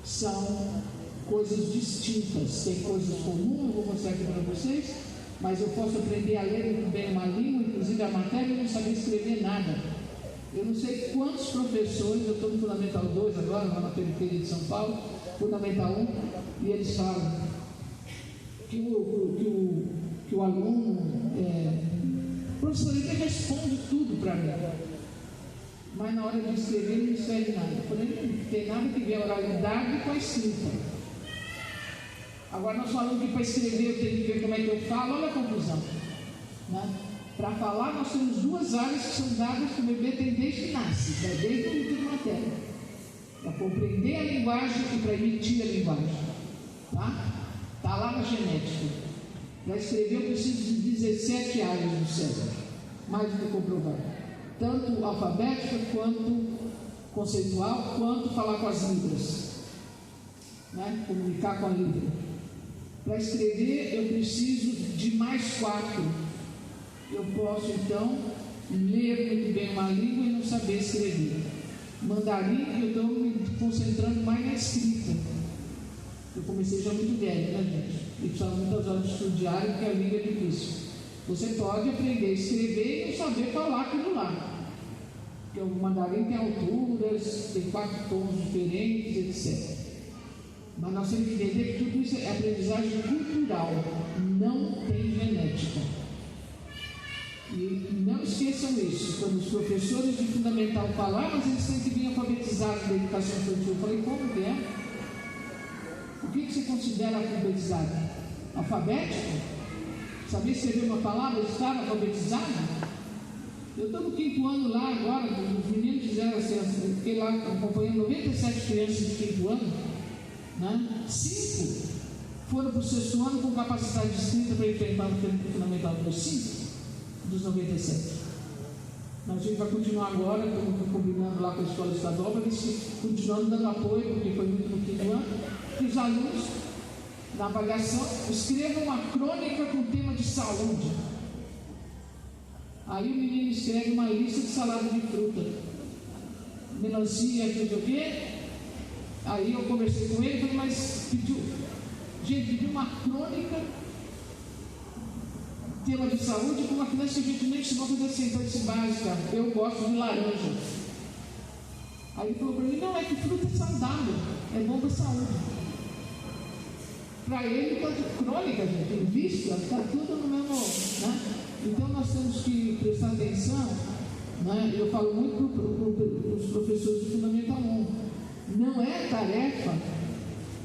são coisas distintas. Tem coisas comuns, eu vou mostrar aqui para vocês, mas eu posso aprender a ler muito bem uma língua, inclusive a matéria, e não saber escrever nada. Eu não sei quantos professores, eu estou no Fundamental 2 agora, lá na periferia de São Paulo, Fundamental 1, e eles falam que o aluno, o professor, ele responde tudo para mim, mas na hora de escrever ele não escreve nada. Eu falei, não tem nada que ver a oralidade com a escrita. Agora nós falamos que para escrever eu tenho que ver como é que eu falo, olha a confusão, né? Para falar, nós temos duas áreas que são dadas que o bebê tem desde que nasce, desde o útero materno, para compreender a linguagem e para emitir a linguagem. Está lá na genética. Para escrever, eu preciso de 17 áreas do cérebro, mais do que comprovado. Tanto alfabética, quanto conceitual, quanto falar com as libras, né? Comunicar com a libra. Para escrever, eu preciso de mais 4. Eu posso, então, ler muito bem uma língua e não saber escrever. Mandarim, eu estou me concentrando mais na escrita. Eu comecei já muito velho, né, gente? E precisava muitas horas de estudo diário, porque a língua é difícil. Você pode aprender a escrever e não saber falar aquilo lá. Porque o mandarim tem alturas, tem 4 tons diferentes, etc. Mas nós temos que entender que tudo isso é aprendizagem cultural, não tem genética. E não esqueçam isso, quando os professores de fundamental falam, mas eles têm que vir alfabetizados da educação infantil. Eu falei, como que é? O que você considera alfabetizado? Alfabético? Saber escrever uma palavra, estar alfabetizado? Eu estou no 5º ano lá agora, os meninos fizeram assim, eu fiquei lá acompanhando 97 crianças de 5º ano, né? 5 foram para o 6º ano com capacidade de escrita para enfrentar o tempo fundamental dos 5 dos 97. Mas a gente vai continuar agora, estou combinando lá com a escola estadual, para ver se continuando dando apoio, porque foi muito no 5º ano, que os alunos, na avaliação, escrevam uma crônica com tema de saúde. Aí o menino escreve uma lista de salada de fruta, melancia, não sei o quê. Aí eu conversei com ele e falei, mas pediu uma crônica, tema de saúde, com uma criança que a gente nem ensinou a fazer assim, então esse básico, eu gosto de laranja. Aí ele falou para mim, não, é que fruta é saudável, é bom para a saúde. Para ele, quanto crônica, gente, tem visto, está tudo no mesmo, né? Então nós temos que prestar atenção, né? Eu falo muito para os professores de Fundamental 1, não é tarefa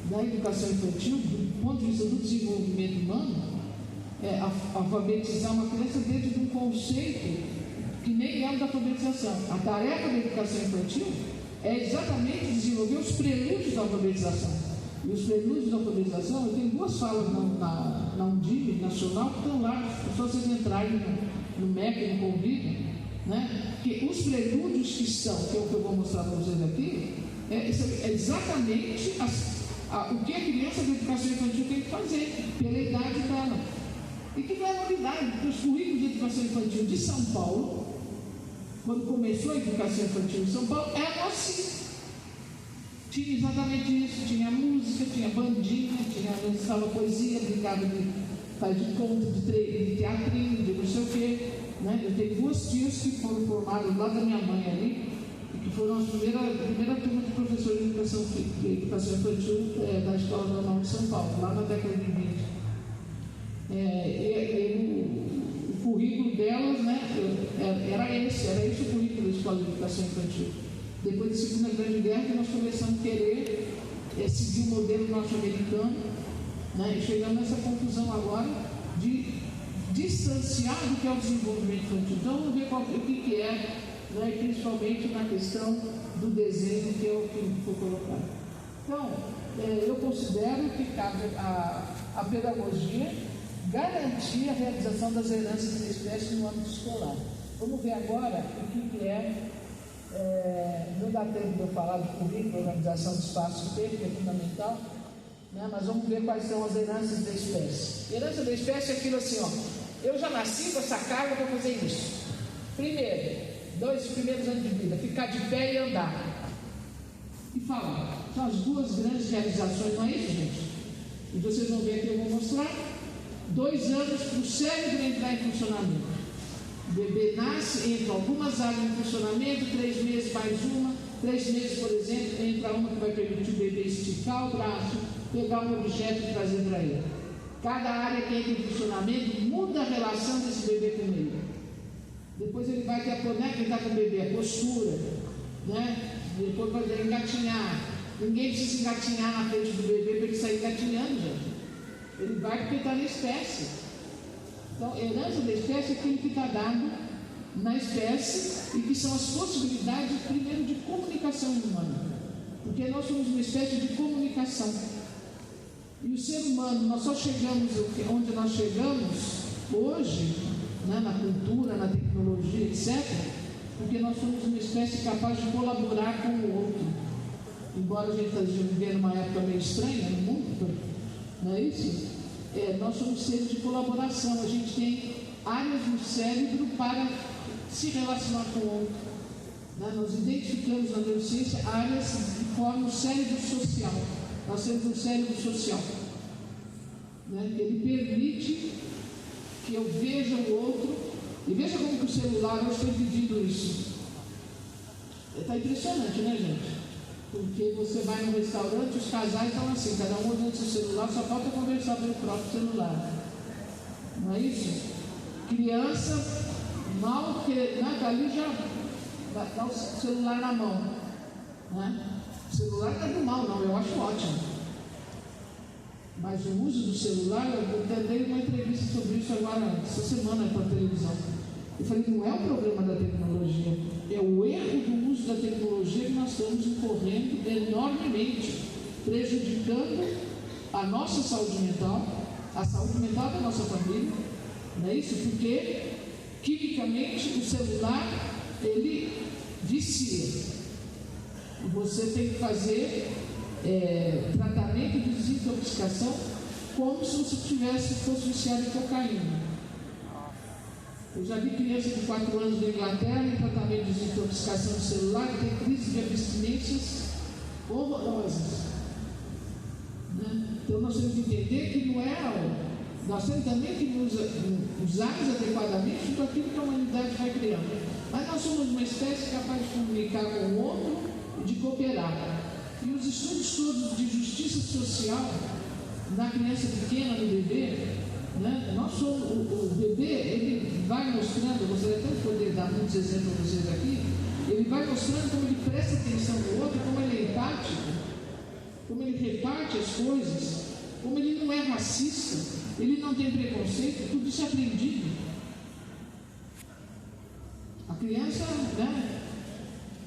da educação infantil, do ponto de vista do desenvolvimento humano, alfabetizar uma criança dentro de um conceito que nem é o da alfabetização. A tarefa da educação infantil é exatamente desenvolver os prelúdios da alfabetização. E os prelúdios da alfabetização, eu tenho 2 falas na Undime nacional que estão lá, só vocês entrarem no MEC, no convite, né? Que os prelúdios que estão, que é o que eu vou mostrar para vocês aqui, é exatamente o que a criança da educação infantil tem que fazer, pela idade dela. E que não é novidade, porque os currículos de educação infantil de São Paulo, quando começou a educação infantil em São Paulo, eram assim. Tinha exatamente isso, tinha música, tinha bandinha, lançava poesia, brincava de conto, de teatrinho, de não sei o quê. Né? Eu tenho 2 tias que foram formadas lá da minha mãe ali, e que foram a primeira turma de professores de educação infantil da Escola Normal de São Paulo, lá na década de 20. O currículo delas, né, era esse o currículo da Escola de Educação Infantil. Depois da Segunda Grande Guerra, que nós começamos a querer seguir o modelo norte-americano, né, e chegamos nessa conclusão agora de distanciar do que é o desenvolvimento infantil. Então, vamos ver o que é, né, principalmente na questão do desenho, que é o que foi colocado. Então, eu considero que cabe a pedagogia garantir a realização das heranças da espécie no âmbito escolar. Vamos ver agora o que é, não dá tempo de eu falar do currículo, organização de espaço tempo, que é fundamental, né? Mas vamos ver quais são as heranças da espécie. Herança da espécie é aquilo assim, ó, eu já nasci com essa carga para fazer isso. Primeiro, 2 primeiros anos de vida, ficar de pé e andar. E falar. São as 2 grandes realizações, não é isso, gente? E vocês vão ver aqui, eu vou mostrar. 2 anos para o cérebro entrar em funcionamento. O bebê nasce, entra algumas áreas em funcionamento, 3 meses mais uma, 3 meses, por exemplo, entra uma que vai permitir o bebê esticar o braço, pegar um objeto e trazer para ele. Cada área que entra em funcionamento muda a relação desse bebê com ele. Depois ele vai ter a conectar com o bebê, a postura, né? Depois vai engatinhar. Ninguém precisa engatinhar na frente do bebê para ele sair engatinhando, gente. Ele vai porque está na espécie. Então, herança da espécie é aquilo que está dado na espécie e que são as possibilidades, primeiro, de comunicação humana. Porque nós somos uma espécie de comunicação. E o ser humano, nós só chegamos onde nós chegamos hoje, né, na cultura, na tecnologia, etc., porque nós somos uma espécie capaz de colaborar com o outro. Embora a gente esteja vivendo uma época meio estranha no mundo, não é isso? Nós somos seres de colaboração, a gente tem áreas no cérebro para se relacionar com o outro. Né? Nós identificamos na neurociência áreas que formam o cérebro social. Nós temos um cérebro social, né? Que ele permite que eu veja o outro, e veja como que o celular hoje está pedindo isso. Está impressionante, né, gente? Porque você vai no restaurante, os casais estão assim, cada um olhando seu celular, só falta conversar pelo próprio celular. Não é isso? Criança, mal que ali já dá o celular na mão. Né? O celular não é do mal, não, eu acho ótimo. Mas o uso do celular, eu dei uma entrevista sobre isso agora, essa semana para a televisão. Eu falei, não é o problema da tecnologia, é o erro do uso da tecnologia que nós estamos incorrendo enormemente, prejudicando a nossa saúde mental, a saúde mental da nossa família, não é isso? Porque, quimicamente, o celular, ele vicia. E você tem que fazer tratamento de desintoxicação como se você fosse viciado em cocaína. Eu já vi criança de 4 anos da Inglaterra em tratamento de desintoxicação do celular que tem crise de abstinências horrorosas. Né? Então nós temos que entender que não é. Nós temos também que usar adequadamente tudo aquilo que a humanidade vai criando. Mas nós somos uma espécie capaz de comunicar com o outro e de cooperar. E os estudos todos de justiça social na criança pequena, no bebê, né? Nós somos, o bebê, ele vai mostrando, eu gostaria até de poder dar muitos exemplos para vocês aqui, ele vai mostrando como ele presta atenção no outro, como ele é empático, como ele reparte as coisas, como ele não é racista, ele não tem preconceito, tudo isso é aprendido. A criança, né,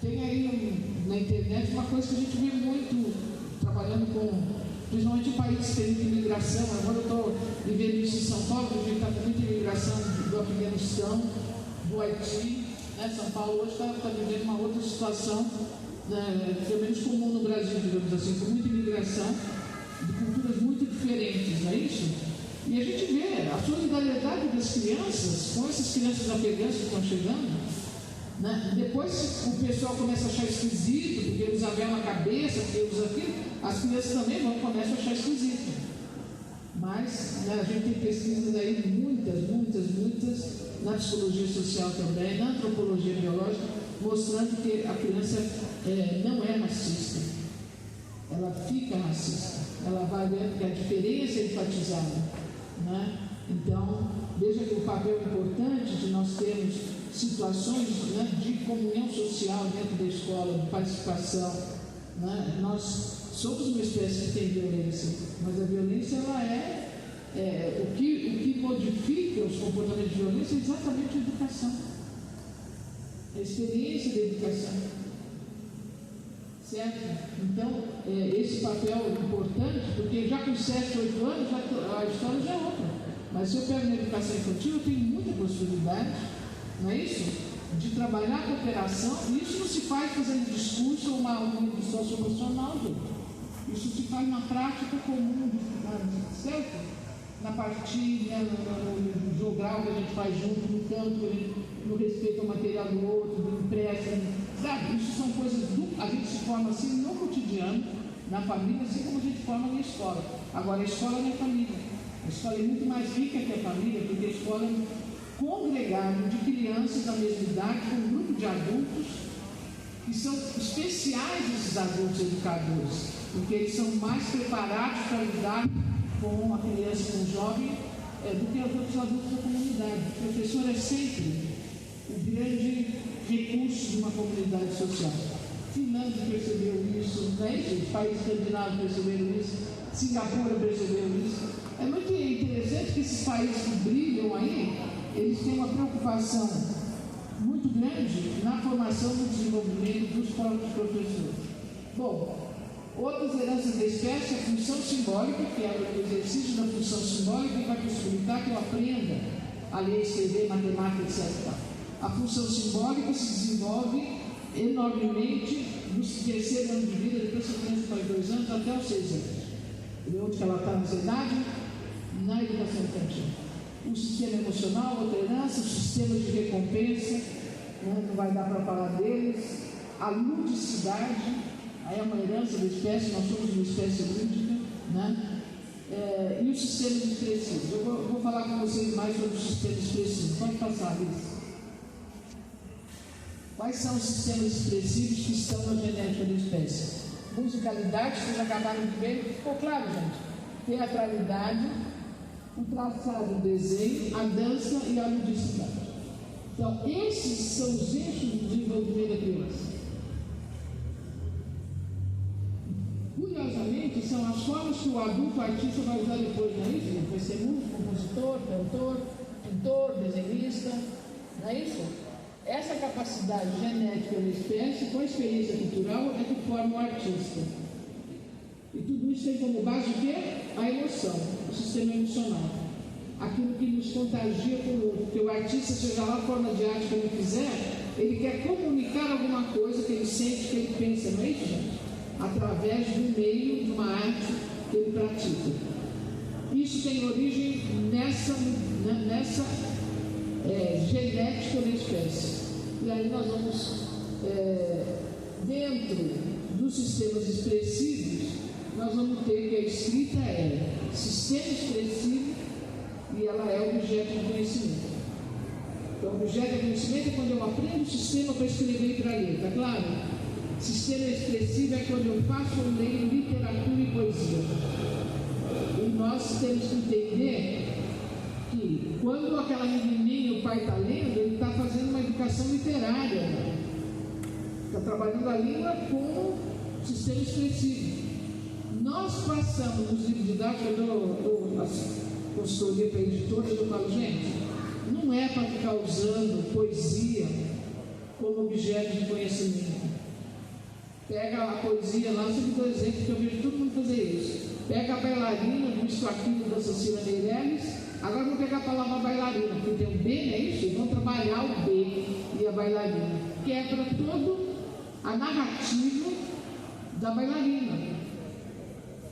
tem aí na internet uma coisa que a gente vê muito trabalhando com, principalmente em países que têm imigração. Agora eu estou vivendo isso em São Paulo, a gente está com muita imigração do Afeganistão, do Haiti, né? São Paulo hoje está vivendo uma outra situação, né, pelo menos comum no Brasil, digamos assim, com muita imigração de culturas muito diferentes, não é isso? E a gente vê a solidariedade das crianças com essas crianças afegãs que estão chegando. Né? Depois o pessoal começa a achar esquisito, porque usa véu na cabeça, porque usa aquilo, as crianças também começam a achar esquisito. Mas, né, a gente tem pesquisas aí, muitas, na psicologia social também, na antropologia biológica, mostrando que a criança não é racista, ela fica racista, ela vai vendo que a diferença é enfatizada. Né? Então, veja que o papel importante de nós termos situações, né, de comunhão social dentro da escola, de participação. Né? Nós somos uma espécie que tem violência, mas a violência ela o que modifica os comportamentos de violência é exatamente a educação, a experiência da educação, certo? Então esse papel é importante, porque já com 7, 8 anos a história já é outra. Mas se eu pego na educação infantil, eu tenho muita possibilidade, não é isso? De trabalhar a cooperação, e isso não se faz fazendo discurso ou uma unidade socioemocional, isso se faz na prática comum, certo? Na partilha, no jogral que a gente faz junto, no campo, no respeito ao material do outro, do empréstimo, sabe? Isso são coisas a gente se forma assim no cotidiano, na família, assim como a gente forma na escola. Agora, a escola não é família. A escola é muito mais rica que a família, porque a escola é um congregado de crianças da mesma idade, com um grupo de adultos, que são especiais esses adultos educadores, porque eles são mais preparados para lidar com a criança, com o jovem, do que os outros adultos da comunidade. O professor é sempre o grande recurso de uma comunidade social. Finlândia percebeu isso, né? Os países escandinavos perceberam isso. Singapura percebeu isso. É muito interessante que esses países que brilham aí, eles têm uma preocupação muito grande na formação e no desenvolvimento dos próprios professores. Bom, outras heranças da espécie, a função simbólica, que é o exercício da função simbólica, que vai possibilitar que eu aprenda a ler, escrever, matemática, etc. A função simbólica se desenvolve enormemente no terceiro ano de vida, depois que a criança faz 2 anos, até os 6 anos. E onde que ela está nessa idade? Na educação infantil. O sistema emocional, outra herança, o sistema de recompensa, né, não vai dar para falar deles, a ludicidade, aí é uma herança da espécie, nós somos uma espécie lúdica, né? E os sistemas expressivos. Eu vou falar com vocês mais sobre os sistemas expressivos. Pode passar isso. Quais são os sistemas expressivos que estão na genética da espécie? Musicalidade, vocês acabaram de ver, ficou claro, gente? Teatralidade, o traçado, o desenho, a dança e a ludicidade. Então, esses são os eixos do desenvolvimento da criança. Curiosamente, são as formas que o adulto artista vai usar depois, não é isso? Vai ser músico, compositor, cantor, pintor, desenhista, não é isso? Essa capacidade genética da espécie, com a experiência cultural, é que forma o artista. E tudo isso tem como base o quê? A emoção, o sistema emocional. Aquilo que nos contagia com o outro. Porque o artista, seja lá a forma de arte que ele fizer, ele quer comunicar alguma coisa que ele sente, que ele pensa, não é isso, gente? Através do meio de uma arte que ele pratica. Isso tem origem nessa genética da espécie. E aí nós vamos, dentro dos sistemas expressivos, nós vamos ter que a escrita é sistema expressivo e ela é objeto de conhecimento. Então, objeto de conhecimento é quando eu aprendo o sistema para escrever e para ler, tá claro? Sistema expressivo é quando eu faço ou leio literatura e poesia. E nós temos que entender que quando aquela menininha, o pai está lendo, ele está fazendo uma educação literária, está trabalhando a língua com o sistema expressivo. Nós passamos nos livros didáticos, eu dou consultoria para editoras, eu falo, gente, não é para ficar usando poesia como objeto de conhecimento. Pega a poesia lá, eu sempre dou exemplo, que eu vejo todo mundo fazer isso. Pega a bailarina do Isto Aquilo da Cecília Meirelles. Agora vamos pegar a palavra bailarina, porque tem o B, não é isso? E vão trabalhar o B e a bailarina, que é para toda a narrativa da bailarina.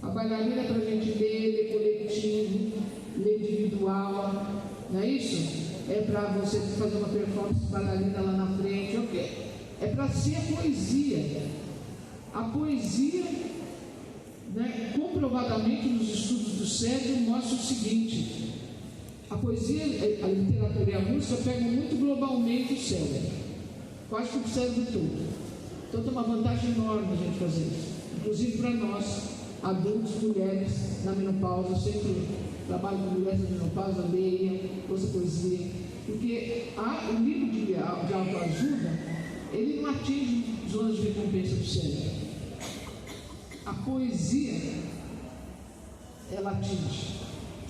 A bailarina é para a gente ler coletivo, ler individual, não é isso? É para você fazer uma performance de bailarina lá na frente, ok? É para ser a poesia. A poesia, né, comprovadamente nos estudos do cérebro, mostra o seguinte: a poesia, a literatura e a música pegam muito globalmente o cérebro, quase que o cérebro todo. Então tem uma vantagem enorme a gente fazer isso, inclusive para nós, adultos, mulheres na menopausa. Eu sempre trabalho com mulheres na menopausa, leia, ouça poesia, porque o livro de autoajuda, ele não atinge zonas de recompensa do cérebro. A poesia, ela atinge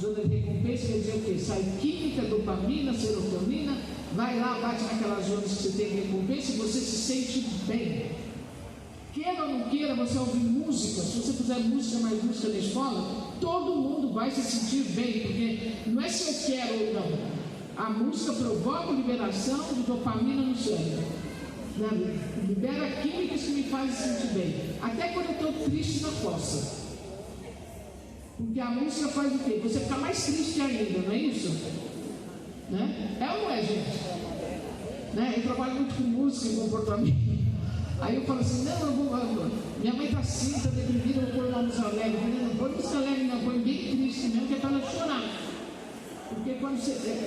zona de recompensa, quer dizer o quê? Sai química, dopamina, serotonina, vai lá, bate naquelas zonas que você tem recompensa e você se sente bem. Queira ou não queira, você ouvir música, se você fizer mais música na escola, todo mundo vai se sentir bem, porque não é se eu quero ou não. A música provoca liberação de dopamina no cérebro. Libera químicas que me fazem sentir bem. Até quando eu estou triste na fossa. Porque a música faz o quê? Você fica mais triste ainda, não é isso? Né? É ou não é, gente? Né? Eu trabalho muito com música e comportamento. Aí eu falo assim, minha mãe está assim, está deprimida, eu vou pôr uma música alegre. Não põe música alegre, não, põe bem triste mesmo, que é para ela chorar. Porque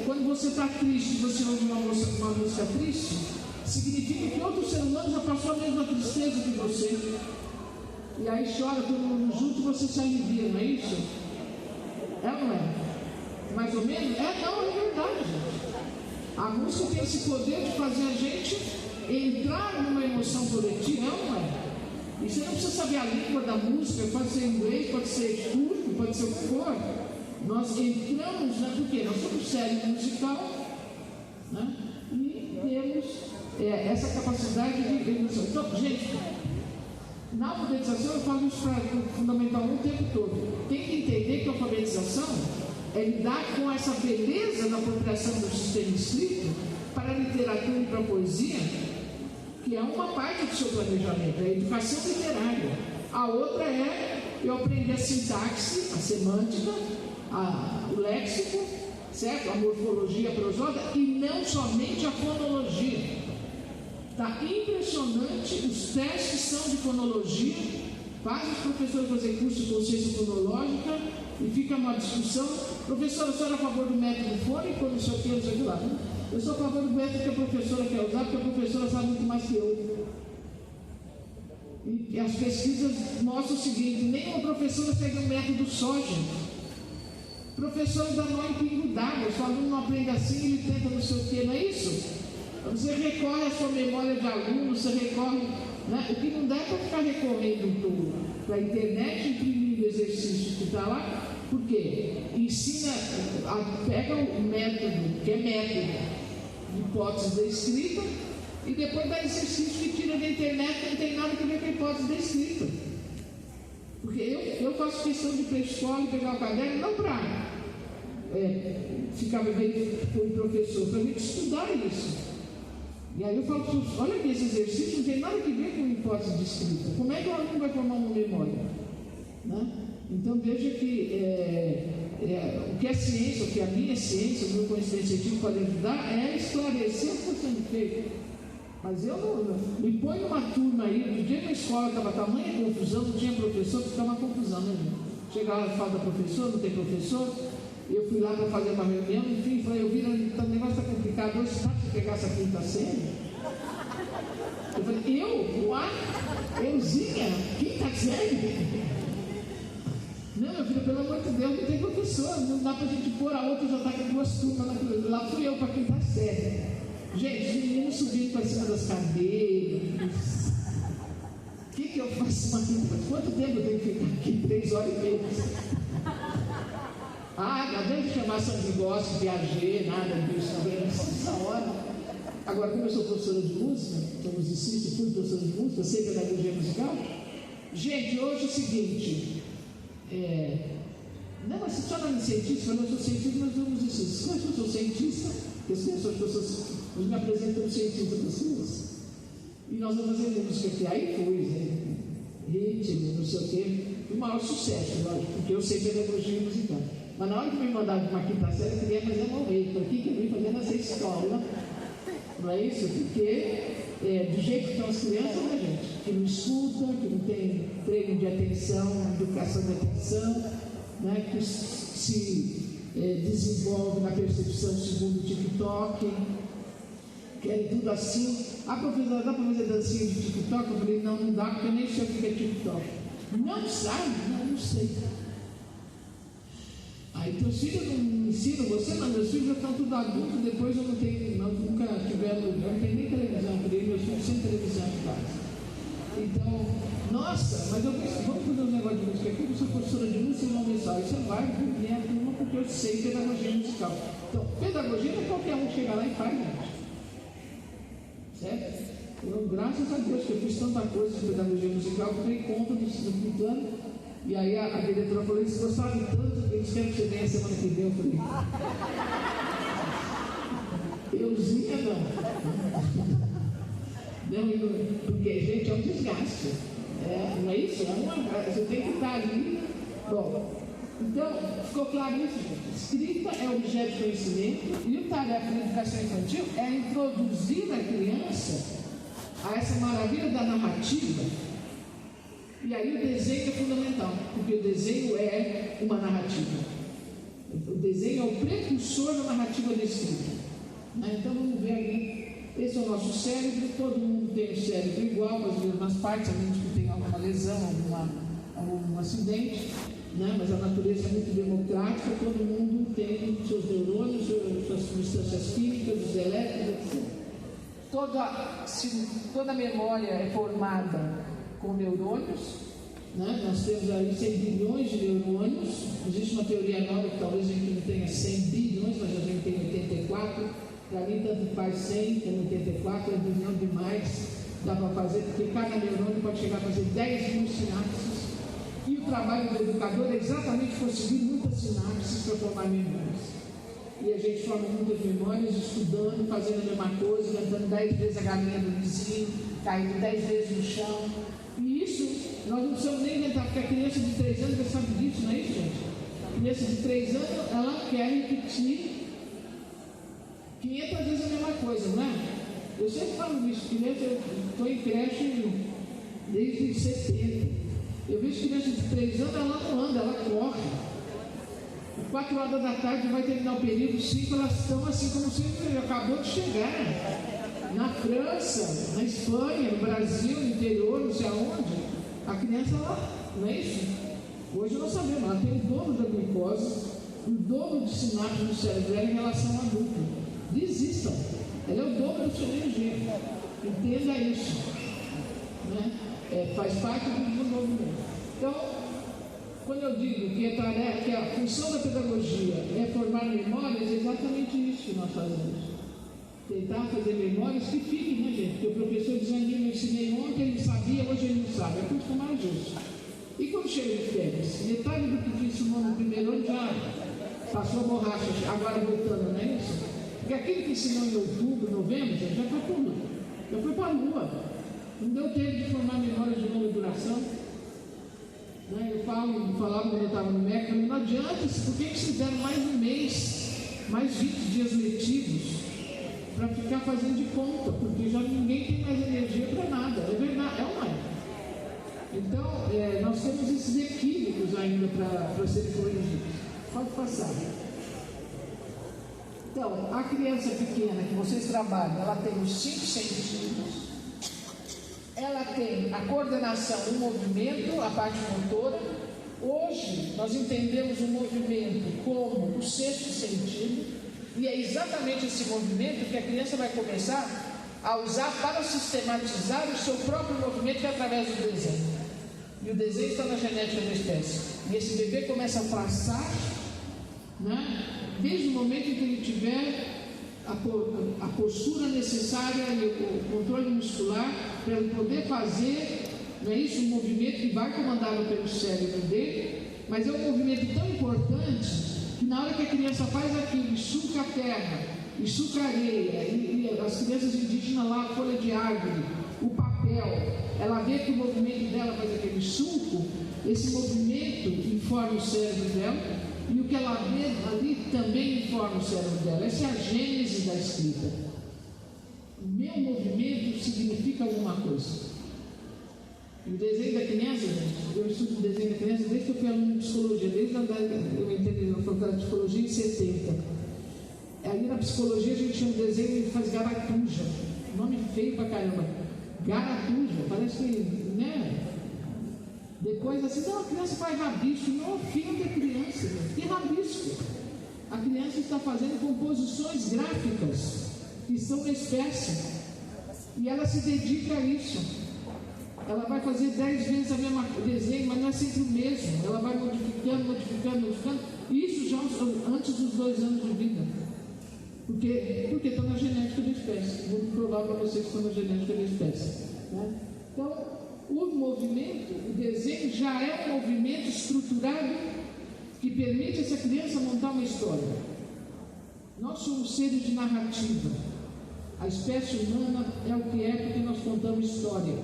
quando você está triste e você ouve uma música triste, significa que outro ser humano já passou a mesma tristeza que você. E aí chora todo mundo junto e você se alivia, não é isso? É ou não é? Mais ou menos? Não, é verdade, gente. A música tem esse poder de fazer a gente entrar numa emoção coletiva, é ou não é? E você não precisa saber a língua da música, pode ser inglês, pode ser turco, pode ser o que for. Nós entramos, né, porque nós somos cérebro musical, né, e temos essa capacidade de emoção. Então, gente, na alfabetização eu falo isso para o Fundamental 1 o tempo todo. Tem que entender que a alfabetização é lidar com essa beleza da apropriação do sistema escrito para a literatura e para a poesia, que é uma parte do seu planejamento, é a educação literária. A outra é eu aprender a sintaxe, a semântica, o léxico, certo? A morfologia, a prosódia, e não somente a fonologia. Está impressionante os testes são de fonologia. Faz os professores fazer curso de consciência fonológica e fica uma discussão. Professora, a senhora é a favor do método fônico ou não sei o que, não sei o que lá. Eu sou a favor do método que a professora quer usar, porque a professora sabe muito mais que eu. E as pesquisas mostram o seguinte: nenhuma professora segue um método só, gente. Professor dá nó em pingo d'água, se o aluno não aprende assim, ele tenta não sei o que, não é isso? Você recorre à sua memória de aluno, você recorre, né? O que não dá é para ficar recorrendo para a internet, imprimindo o exercício que está lá, porque ensina, pega o método, que é método, hipótese da escrita, e depois dá exercício que tira da internet, não tem nada a ver com a hipótese da escrita. Porque eu faço questão de ir para a escola e pegar o caderno, não para ficar vendo com o professor, para a gente estudar isso. E aí eu falo para os, olha aqui, esse exercício não tem nada a ver com hipótese de escrita. Como é que o aluno vai formar uma memória? Né? Então veja que o que é ciência, o que a minha ciência, o meu conhecimento científico pode ajudar é esclarecer o que está sendo feito. Mas eu não me põe numa turma aí, no dia que a escola estava tamanha confusão, não tinha professor, ficava uma confusão, né, gente? Chegava e fala da professor, não tem professor. Eu fui lá para fazer uma reunião, enfim, falei, eu vi, o negócio está complicado, hoje sabe se pegar essa quinta série? Eu falei, euzinha, quinta série? Não, meu filho, pelo amor de Deus, não tem professor, não dá para a gente pôr, a outra já está com 2 turmas, lá fui eu para a quinta série. Gente, os meninos subindo para cima das cadeiras. O que eu faço uma quinta? Quanto tempo eu tenho que ficar aqui? 3 horas e meia. Não deve chamar São Vigócio, Piaget, nada disso, essa hora. Agora, como eu sou professora de música, sou musicista, fui professora de música, sei pedagogia musical. Gente, hoje é o seguinte, não, mas só não é cientista, eu não sou cientista, mas eu sou musicista. Como eu sou cientista, porque as pessoas me apresentam como cientista das coisas. E nós vamos fazer música aqui, aí foi, ritmo, não sei o quê, o maior sucesso, lógico, porque eu sei pedagogia musical. Mas na hora que me mandaram para uma quinta série, eu queria fazer uma vez. Estou aqui que eu vim fazer nessa escola. Não é isso? Porque do jeito que estão as crianças, né, gente? Que não escuta, que não tem treino de atenção, educação de atenção, né? Que se desenvolve na percepção segundo o TikTok. Querem tudo assim. A professora dá para fazer dancinha de TikTok? Eu falei, não dá, porque eu nem sei o que é TikTok. Não sabe? Não sei. Aí teus filhos não me ensinam, você não, meus filhos já estão tudo adultos, depois eu não tenho, nunca tiveram, eu não tenho nem televisão, porque meus filhos sem televisão em casa. Então, nossa, mas eu pensei, vamos fazer um negócio de música aqui, eu sou professora de música e não mensal, isso vai vir a turma porque eu sei pedagogia musical. Então, pedagogia não é qualquer um chegar lá e faz, gente. Certo? Eu, graças a Deus que eu fiz tanta coisa de pedagogia musical, que eu dei conta do quinto ano. E aí a diretora falou, eles gostaram tanto que eles querem que você venha a semana que vem. Eu falei, euzinha não, porque, gente, é um desgaste. Não é isso? Você tem que estar ali. Bom, então, ficou claro isso, gente? Escrita é objeto de conhecimento e o tarefa da educação infantil é introduzir a criança a essa maravilha da narrativa. E aí o desenho é fundamental, porque o desenho é uma narrativa. O desenho é o precursor da narrativa da escrita. Então vamos ver aqui. Esse é o nosso cérebro, todo mundo tem o cérebro igual, com as mesmas partes, a menos que tenha alguma lesão, algum acidente, né? Mas a natureza é muito democrática, todo mundo tem seus neurônios, suas substâncias químicas, os elétrons, etc. Toda memória é formada com neurônios, né? Nós temos aí 100 bilhões de neurônios. Existe uma teoria nova que talvez a gente não tenha 100 bilhões, mas a gente tem 84. Para mim, tanto faz 100 como 84, é bilhão demais. Dá para fazer, porque cada neurônio pode chegar a fazer 10 mil sinapses. E o trabalho do educador é exatamente conseguir muitas sinapses para formar memórias. E a gente forma muitas memórias estudando, fazendo a mesma coisa, cantando 10 vezes a galinha do vizinho, caindo 10 vezes no chão. E isso nós não precisamos nem inventar, porque a criança de 3 anos já sabe disso, não é isso, gente? A criança de 3 anos, ela quer repetir 500 vezes a mesma coisa, não é? Eu sempre falo isso, criança, eu estou em creche desde 70. Eu vejo criança de 3 anos, ela não anda, ela corre. 4 horas da tarde vai terminar o período, 5 elas estão assim como se acabou de chegar. Na França, na Espanha, no Brasil, no interior, não sei aonde, a criança lá, não é isso? Hoje nós sabemos, ela tem o dobro da glicose, o dobro de sinapses no cérebro dela em relação ao adulto. Desistam, ela é o dobro da sua energia. Entenda isso, né? Faz parte do movimento. Então, quando eu digo que a função da pedagogia é formar memórias, é exatamente isso que nós fazemos. Tentar fazer memórias que fiquem, né, gente? Porque o professor desanima, eu ensinei ontem, ele sabia, hoje ele não sabe. É por isso que é mais justo. E quando chega de férias, metade do que te ensinou no primeiro ano já passou a borracha, agora voltando, não é isso? Porque aquilo que ensinou em outubro, novembro, gente, já foi para a lua. Não deu tempo de formar memórias de longa duração. Né? Eu falava quando eu estava no MEC, não adianta, por que vocês deram mais um mês, mais 20 dias letivos, para ficar fazendo de conta? Porque já ninguém tem mais energia para nada. É verdade, é ou não é? Então, nós temos esses equívocos ainda para serem corrigidos. Pode passar. Então, a criança pequena que vocês trabalham, ela tem os 5 sentidos. Ela tem a coordenação, o movimento, a parte motora. Hoje, nós entendemos o movimento como o 6º sentido, e é exatamente esse movimento que a criança vai começar a usar para sistematizar o seu próprio movimento, que é através do desenho. E o desenho está na genética da espécie. E esse bebê começa a traçar, né, desde o momento em que ele tiver a postura necessária e o controle muscular para ele poder fazer, não é isso, um movimento que vai comandado pelo cérebro dele, mas é um movimento tão importante que na hora que a criança faz aquilo, e suca a terra, e suca a areia, e as crianças indígenas lá, a folha de árvore, o papel, ela vê que o movimento dela faz aquele suco, esse movimento informa o cérebro dela. E o que ela vê ali também informa o cérebro dela. Essa é a gênese da escrita. O meu movimento significa alguma coisa. E o desenho da criança, gente, eu estudo o desenho da criança desde que eu fui aluno de psicologia, desde eu entrei na faculdade de psicologia em 70. Ali na psicologia a gente chama de desenho e faz garatuja. Nome feio pra caramba. Garatuja, parece que, né? Depois assim, não, a criança faz rabisco. Não ofenda a criança, que rabisco? A criança está fazendo composições gráficas que estão na espécie. E ela se dedica a isso. Ela vai fazer 10 vezes a mesma desenho, mas não é sempre o mesmo. Ela vai modificando. Isso já antes dos 2 anos de vida. Porque está na genética da espécie. Vou provar para vocês que está na genética da espécie. Né? Então, o movimento, o desenho já é um movimento estruturado que permite a essa criança montar uma história. Nós somos seres de narrativa. A espécie humana é o que é porque nós contamos história.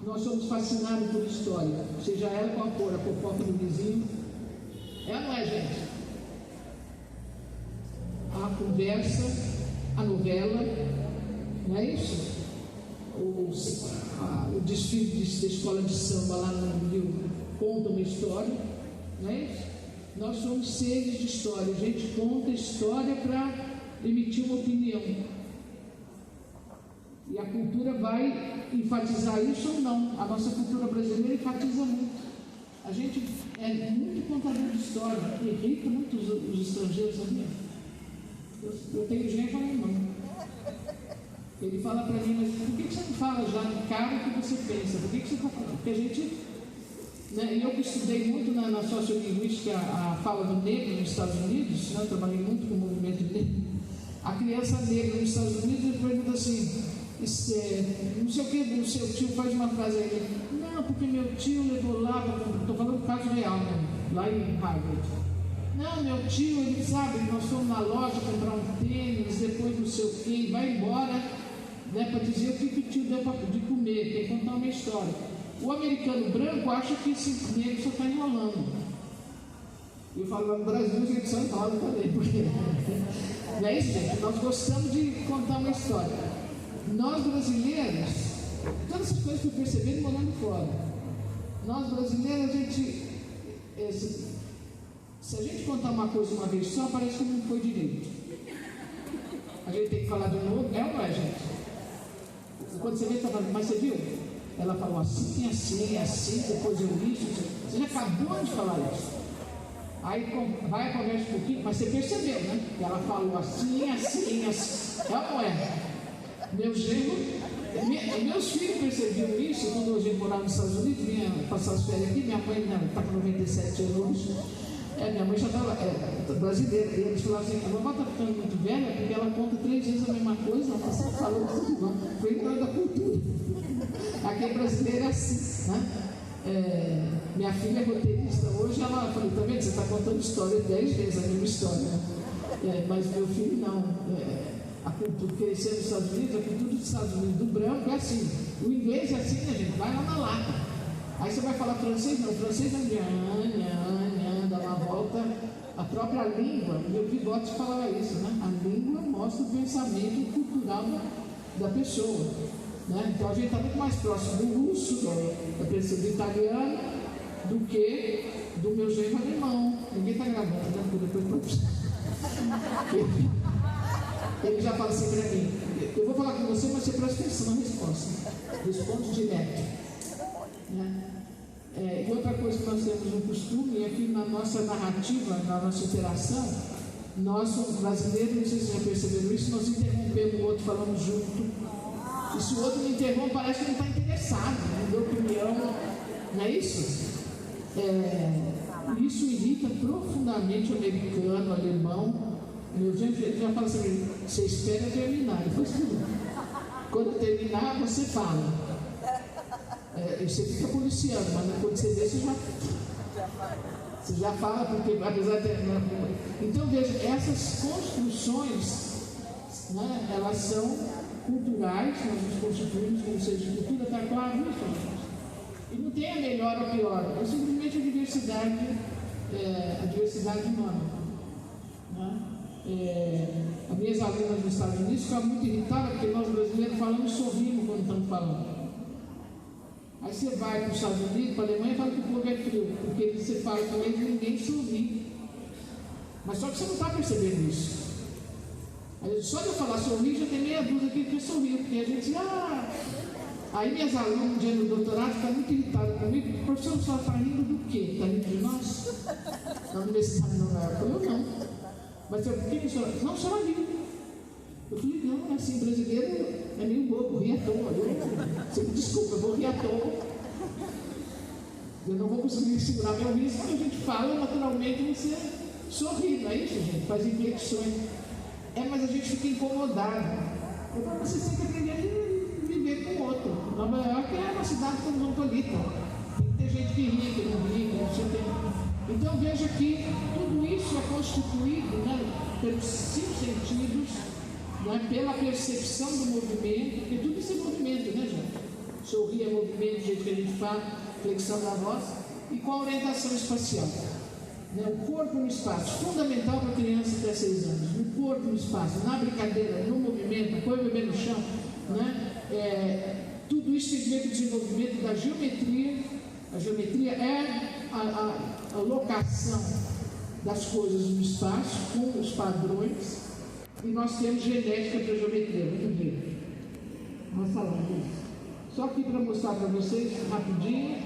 Nós somos fascinados por história, seja ela qual for, a fofoca do vizinho. É ou não é, gente? A conversa, a novela, não é isso? O desfile da escola de samba lá no Rio conta uma história, não é isso? Nós somos seres de história, a gente conta história para emitir uma opinião. E a cultura vai enfatizar isso ou não. A nossa cultura brasileira enfatiza muito. A gente é muito contador de história, irrita muito os estrangeiros, sabia? Eu tenho genro alemão. Ele fala para mim, mas por que você não fala já no cara o que você pensa? Por que você está falando? Porque a gente... Né, e eu que estudei muito na sociolinguística a fala do negro nos Estados Unidos, né, trabalhei muito com o movimento negro. A criança negra nos Estados Unidos, ele pergunta assim, não sei o que, o seu tio faz uma frase aí, não, porque meu tio levou lá, estou falando do caso real, né, lá em Harvard. Não, meu tio, ele sabe, nós fomos na loja comprar um tênis, depois não sei o que, vai embora, né, para dizer o que o tio deu de comer, tem que contar uma história. O americano branco acha que esse negro só está enrolando. Eu falo lá no Brasil, a gente só enrola também, porque não é isso, gente? Nós gostamos de contar uma história. Nós brasileiros, todas essas coisas que eu percebi morando fora, nós brasileiros, a gente, se a gente contar uma coisa uma vez só, parece que não foi direito. A gente tem que falar de novo, é ou não é, gente? Quando você vê, está falando, mas você viu? Ela falou assim, depois eu li isso. Você já acabou de falar isso. Aí vai a conversa um pouquinho, mas você percebeu, né? Que ela falou assim. É ou não é? Meu genro, meus filhos percebiam isso quando a gente morava nos Estados Unidos, vinha passar as férias aqui. Minha mãe está com 97 anos. Minha mãe já estava brasileira. E eles falavam assim: a vovó está ficando muito velha porque ela conta 3 vezes a mesma coisa. Ela falou tudo igual. Foi igual da cultura. Aqui é brasileiro é assim, né? Minha filha é roteirista. Hoje ela falou: tá vendo? Você está contando história 10 vezes a mesma história. Né? Mas meu filho não. A cultura cresceu nos Estados Unidos, a cultura dos Estados Unidos do branco é assim. O inglês é assim, né, gente? Vai lá na lata. Aí você vai falar francês, não. O francês é dá uma volta. A própria língua, meu Vigote falava isso, né? A língua mostra o pensamento cultural da pessoa. Né? Então a gente está muito mais próximo do russo, do italiano, do que do meu genro alemão. Ninguém está gravando, né? Porque depois ele já fala assim para mim: eu vou falar com você, mas você presta atenção na resposta. Responde direto. Né? E outra coisa que nós temos um costume é que na nossa narrativa, na nossa interação, nós somos brasileiros, não sei se vocês já perceberam isso, nós interrompemos o outro falando junto. E se o outro me interrompe, parece que não está interessado, não deu opinião, não é isso? Isso irrita profundamente o americano, o alemão. Meu gente já fala assim: você espera terminar, depois tudo. Quando terminar, você fala. E você fica policiando, mas quando você vê, você já fala, porque apesar de. Então veja, essas construções, né, elas são culturais, nós nos constituímos como seres de cultura, está claro isso? E não tem a melhor ou pior, é simplesmente a diversidade humana. Né? As minhas alunas nos Estados Unidos ficam muito irritadas porque nós brasileiros falamos e sorrimos quando estamos falando. Aí você vai para os Estados Unidos, para a Alemanha, e fala que o povo é frio, porque você fala com eles e ninguém sorri. Mas só que você não está percebendo isso. Só de eu falar sorrir, já tem meia dúzia aqui que sorriu, porque a gente, Aí minhas alunas, no dia do doutorado, ficam muito irritadas comigo. O professor só está rindo do quê? Está rindo de nós? Na universidade não era. Eu falei: não. Mas por que a senhora? Não, a senhora riu. Eu falei: não, assim, brasileiro é meio bobo, ri à toa. Você me desculpa, eu vou rir à toa. Eu não vou conseguir segurar meu riso, quando a gente fala, naturalmente você sorri, não é isso, gente? Faz inflexões. Mas a gente fica incomodado. Eu falo: você tem que aprender a viver com o outro. Nova York é uma cidade cosmopolita. Tem que ter gente que ri, que não ri, que não sei o que. Então veja que tudo isso é constituído, né, pelos 5 sentidos, né, pela percepção do movimento, porque tudo isso é movimento, né, gente? Sorrir é movimento, do jeito que a gente fala, flexão da voz, e com a orientação espacial. Né, o corpo no espaço, fundamental para a criança até 6 anos. No corpo no espaço, na brincadeira, no movimento, põe o bebê no chão. Né? Tudo isso tem a ver com o desenvolvimento da geometria. A geometria é a locação das coisas no espaço com os padrões, e nós temos genética para a geometria, muito bem. Nós falamos disso. Só aqui para mostrar para vocês rapidinho: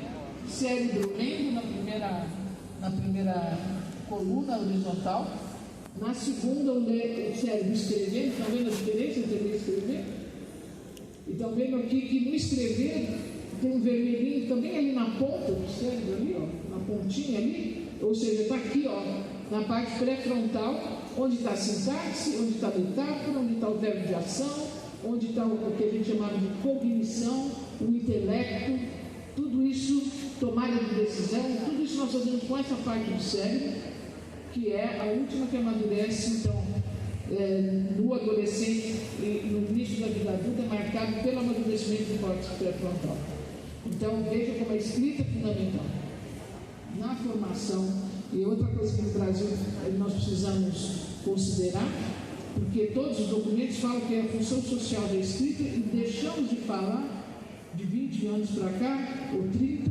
cérebro lendo na primeira coluna horizontal, na segunda o cérebro escrevendo. Estão vendo a diferença entre ler e escrever? Então, vendo aqui que no escrever tem um vermelhinho também ali na ponta do cérebro, ali, ó, na pontinha ali, ou seja, está aqui, ó, na parte pré-frontal, onde está a sintaxe, onde está a metáfora, onde está o verbo de ação, onde está o que a gente chamava de cognição, o intelecto, tudo isso, tomada de decisão, tudo isso nós fazemos com essa parte do cérebro, que é a última que amadurece, então, no adolescente e no início da vida adulta, é marcado pelo amadurecimento do córtex pré-frontal. Então, veja como a escrita é fundamental na formação. E outra coisa que no Brasil nós precisamos considerar, porque todos os documentos falam que é a função social da escrita, e deixamos de falar de 20 anos para cá, ou 30,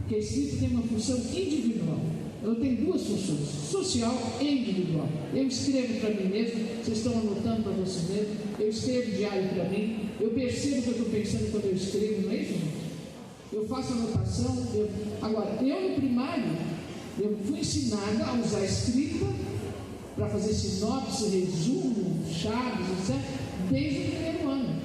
que a escrita tem uma função individual. Ela tem duas funções, social e individual. Eu escrevo para mim mesmo, vocês estão anotando para você mesmo, eu escrevo diário para mim, eu percebo o que eu estou pensando quando eu escrevo, não é isso, gente? Eu faço anotação. Agora, eu no primário, eu fui ensinada a usar a escrita para fazer sinopse, resumo, chaves, etc., desde o primeiro ano.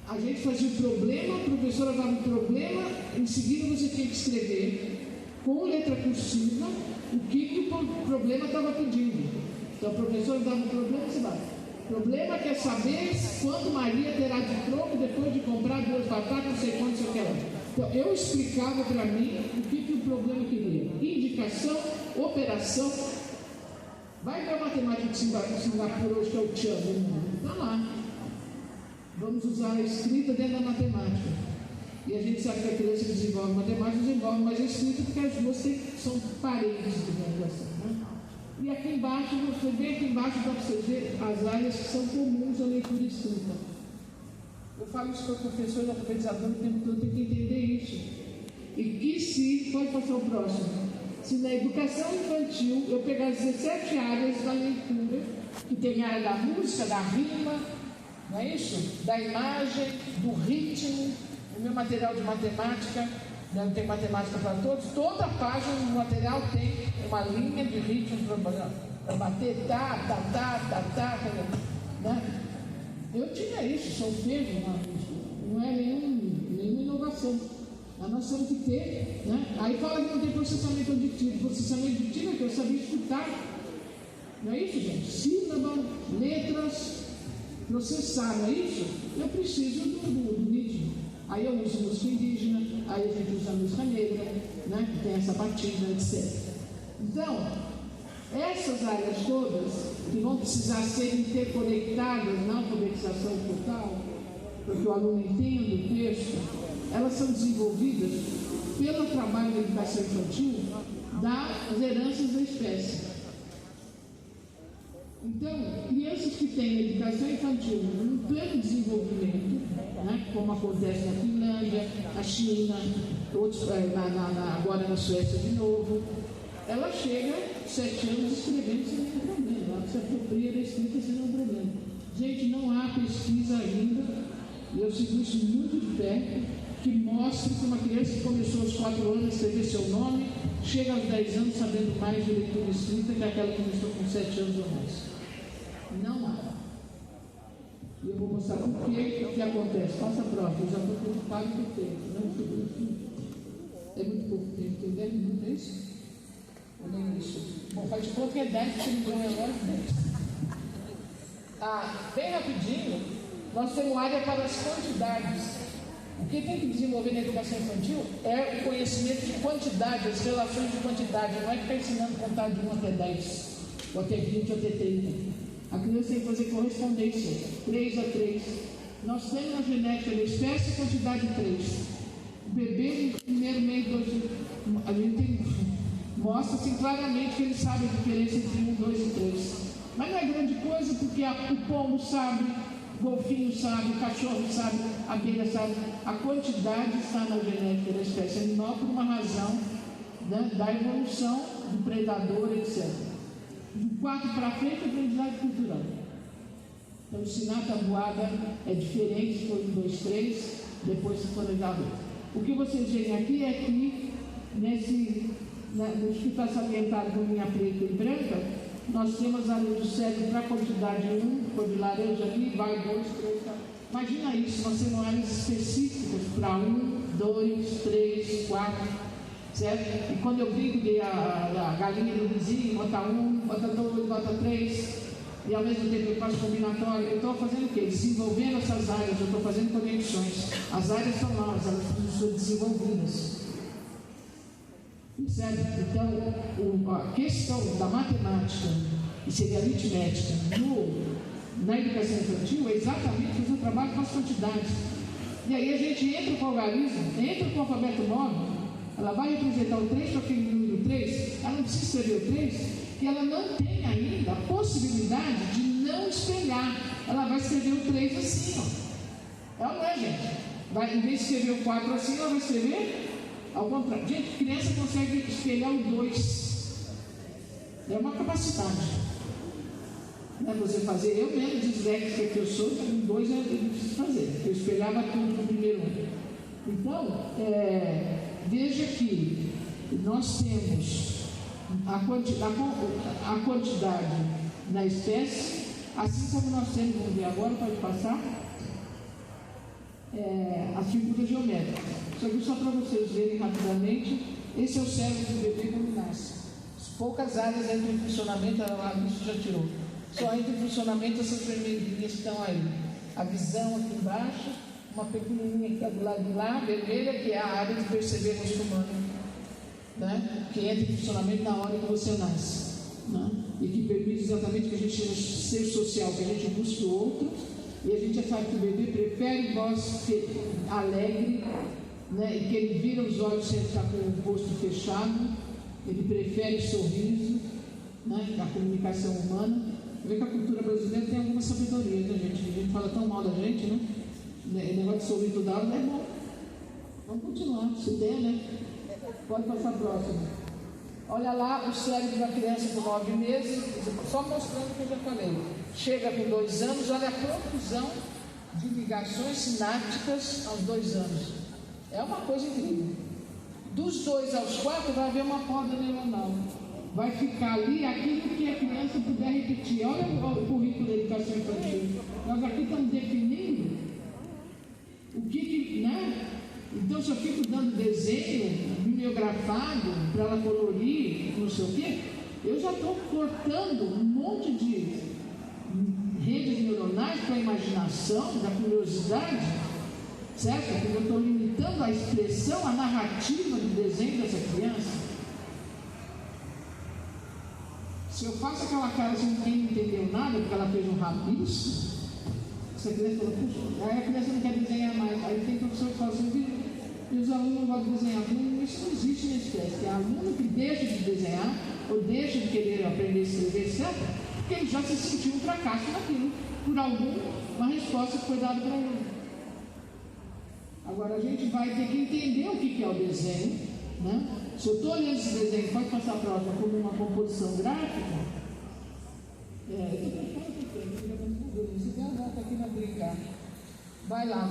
A gente fazia o problema, a professora dava o problema, em seguida você tinha que escrever com letra cursiva o que o problema estava pedindo. Então a professora dava o problema, você dava. O problema quer saber quanto Maria terá de troco depois de comprar 2 batatas, não sei quanto, sei o que lá. Então eu explicava para mim o que o problema queria. Indicação, operação. Vai ver a matemática de Singapura hoje, que é o Tchan do mundo. Está lá. Vamos usar a escrita dentro da matemática. E a gente sabe que a criança que desenvolve matemática desenvolve mais a escrita, porque as duas são parentes, digamos assim, né? E aqui embaixo, bem aqui embaixo, dá para você ver as áreas que são comuns à leitura escrita. Eu falo isso para o professor e alfabetizador o tempo todo, tem que entender isso. E se, pode passar o próximo, se na educação infantil eu pegar as 17 áreas da leitura, que tem a área da música, da rima, não é isso? Da imagem, do ritmo, o meu material de matemática, não tem matemática para todos, toda página do material tem uma linha de ritmo para bater, né? Eu tinha isso, solfejo, não é nenhuma inovação. Nós temos que ter, né? Aí fala que não tem processamento auditivo. Processamento auditivo é que eu sabia escutar. Não é isso, gente? Sílaba, letras, processar, não é isso? Eu preciso do ritmo. Aí eu uso música indígena, aí a gente usa música negra, né? Que tem essa batida, etc. Então, essas áreas todas, que vão precisar ser interconectadas na alfabetização total, para que o aluno entenda o texto, elas são desenvolvidas pelo trabalho da educação infantil das heranças da espécie. Então, crianças que têm educação infantil em pleno desenvolvimento, né, como acontece na Finlândia, na China, agora na Suécia de novo, ela chega 7 anos escrevendo sem nenhum problema, ela se apropria da escrita sem nenhum problema. Gente, não há pesquisa ainda, e eu sigo isso muito de perto, que mostre que uma criança que começou aos 4 anos a escrever seu nome, chega aos 10 anos sabendo mais de leitura escrita que aquela que começou com 7 anos ou mais. Não há. E eu vou mostrar por que acontece. Passa a prova, eu já estou preocupado com o tempo. Não estou preocupado. É muito pouco tempo, tem 10 minutos, é isso? Ou nem isso? Bom, faz de conta que é 10, porque não é agora 10. Bem rapidinho, nós temos área para as quantidades. O que tem que desenvolver na educação infantil é o conhecimento de quantidade, as relações de quantidade. Não é ficar ensinando a contar de 1 até 10, ou até 20, ou até 30. A criança tem que fazer correspondência, 3 a 3. Nós temos na genética da espécie a quantidade 3. O bebê, no primeiro mês, a gente mostra assim, claramente que ele sabe a diferença entre 1, 2 e 3. Mas não é grande coisa, porque o pombo sabe, o golfinho sabe, o cachorro sabe, a abelha sabe. A quantidade está na genética da espécie animal por uma razão, né, da evolução do predador, etc. Do 4 para frente, aprendizagem cultural. Então, ensinar a tabuada é diferente se for 1, 2, 3, depois se for legal. O que vocês veem aqui é que, nos que está salientado com linha preta e branca, nós temos a área do cérebro para a quantidade 1, cor de laranja ali, vai 2, 3, 4. Imagina isso, nós temos áreas específicas para 1, 2, 3, 4, certo? E quando eu brinco de a galinha do vizinho, bota 1, bota 2, bota 3, e ao mesmo tempo eu faço combinatório, eu estou fazendo o quê? Desenvolvendo essas áreas, eu estou fazendo conexões. As áreas são novas, elas precisam ser desenvolvidas. Percebe? Então, a questão da matemática e seria aritmética na educação infantil é exatamente fazer o trabalho com as quantidades. E aí a gente entra com o algarismo, entra com o alfabeto móvel, ela vai representar o 3 com aquele número 3, ela não precisa escrever o 3, que ela não tem ainda a possibilidade de não espelhar. Ela vai escrever o 3 assim, ó. Ela não é, gente. Em vez de escrever o 4 assim, ela vai escrever ao contrário. Gente, criança consegue espelhar o 2. É uma capacidade. Não é você fazer, eu mesmo, disléxica que eu sou, o 2 eu preciso fazer. Eu espelhava tudo no primeiro ano. Então, veja que nós temos a quantidade na espécie, assim como nós temos, vamos ver agora, pode passar, as figuras geométricas. Isso aqui só para vocês verem rapidamente, esse é o cérebro do bebê quando nasce. Poucas áreas entram em funcionamento, a bicho já tirou. Só entra em funcionamento essas vermelhinhas que estão aí. A visão aqui embaixo, uma pequenininha que está do lado de lá, vermelha, que é a área de perceber rosto humano, né? Que entra em funcionamento na hora que você nasce, né? E que permite exatamente que a gente seja ser social, que a gente busque o outro, e a gente sabe que o bebê prefere voz alegre, né? E que ele vira os olhos sem estar com o rosto fechado, ele prefere sorriso, né? A comunicação humana. Vê que a cultura brasileira tem alguma sabedoria, né, gente? A gente fala tão mal da gente, né? O negócio de sorrir toda hora não é bom. Vamos continuar, se der, né? Pode passar a próxima. Olha lá o cérebro da criança com 9 meses, só mostrando o que eu já falei. Chega com 2 anos, olha a profusão de ligações sinápticas aos 2 anos. É uma coisa incrível. Dos 2 aos 4 vai haver uma poda neuronal. Vai ficar ali aquilo que a criança puder repetir. Olha o currículo da educação infantil. Nós aqui estamos definindo o que né? Então, se eu fico dando desenho mimeografado para ela colorir, não sei o quê, eu já estou cortando um monte de redes neuronais para a imaginação, da curiosidade, certo? Porque eu estou limitando a expressão, a narrativa do desenho dessa criança. Se eu faço aquela cara sem ninguém entendeu nada, porque ela fez um rabisco, essa criança fala, puxa, aí a criança não quer desenhar mais. Aí tem professor que fala assim, e os alunos não gostam de desenhar. Isso não existe na espécie. É aluno que deixa de desenhar, ou deixa de querer aprender a escrever, etc., porque ele já se sentiu um fracasso naquilo, por uma resposta que foi dada para ele. Agora a gente vai ter que entender o que é o desenho, né? Se eu estou olhando esse desenho, pode passar a próxima como uma composição gráfica, se der volta aqui na brincar, vai lá,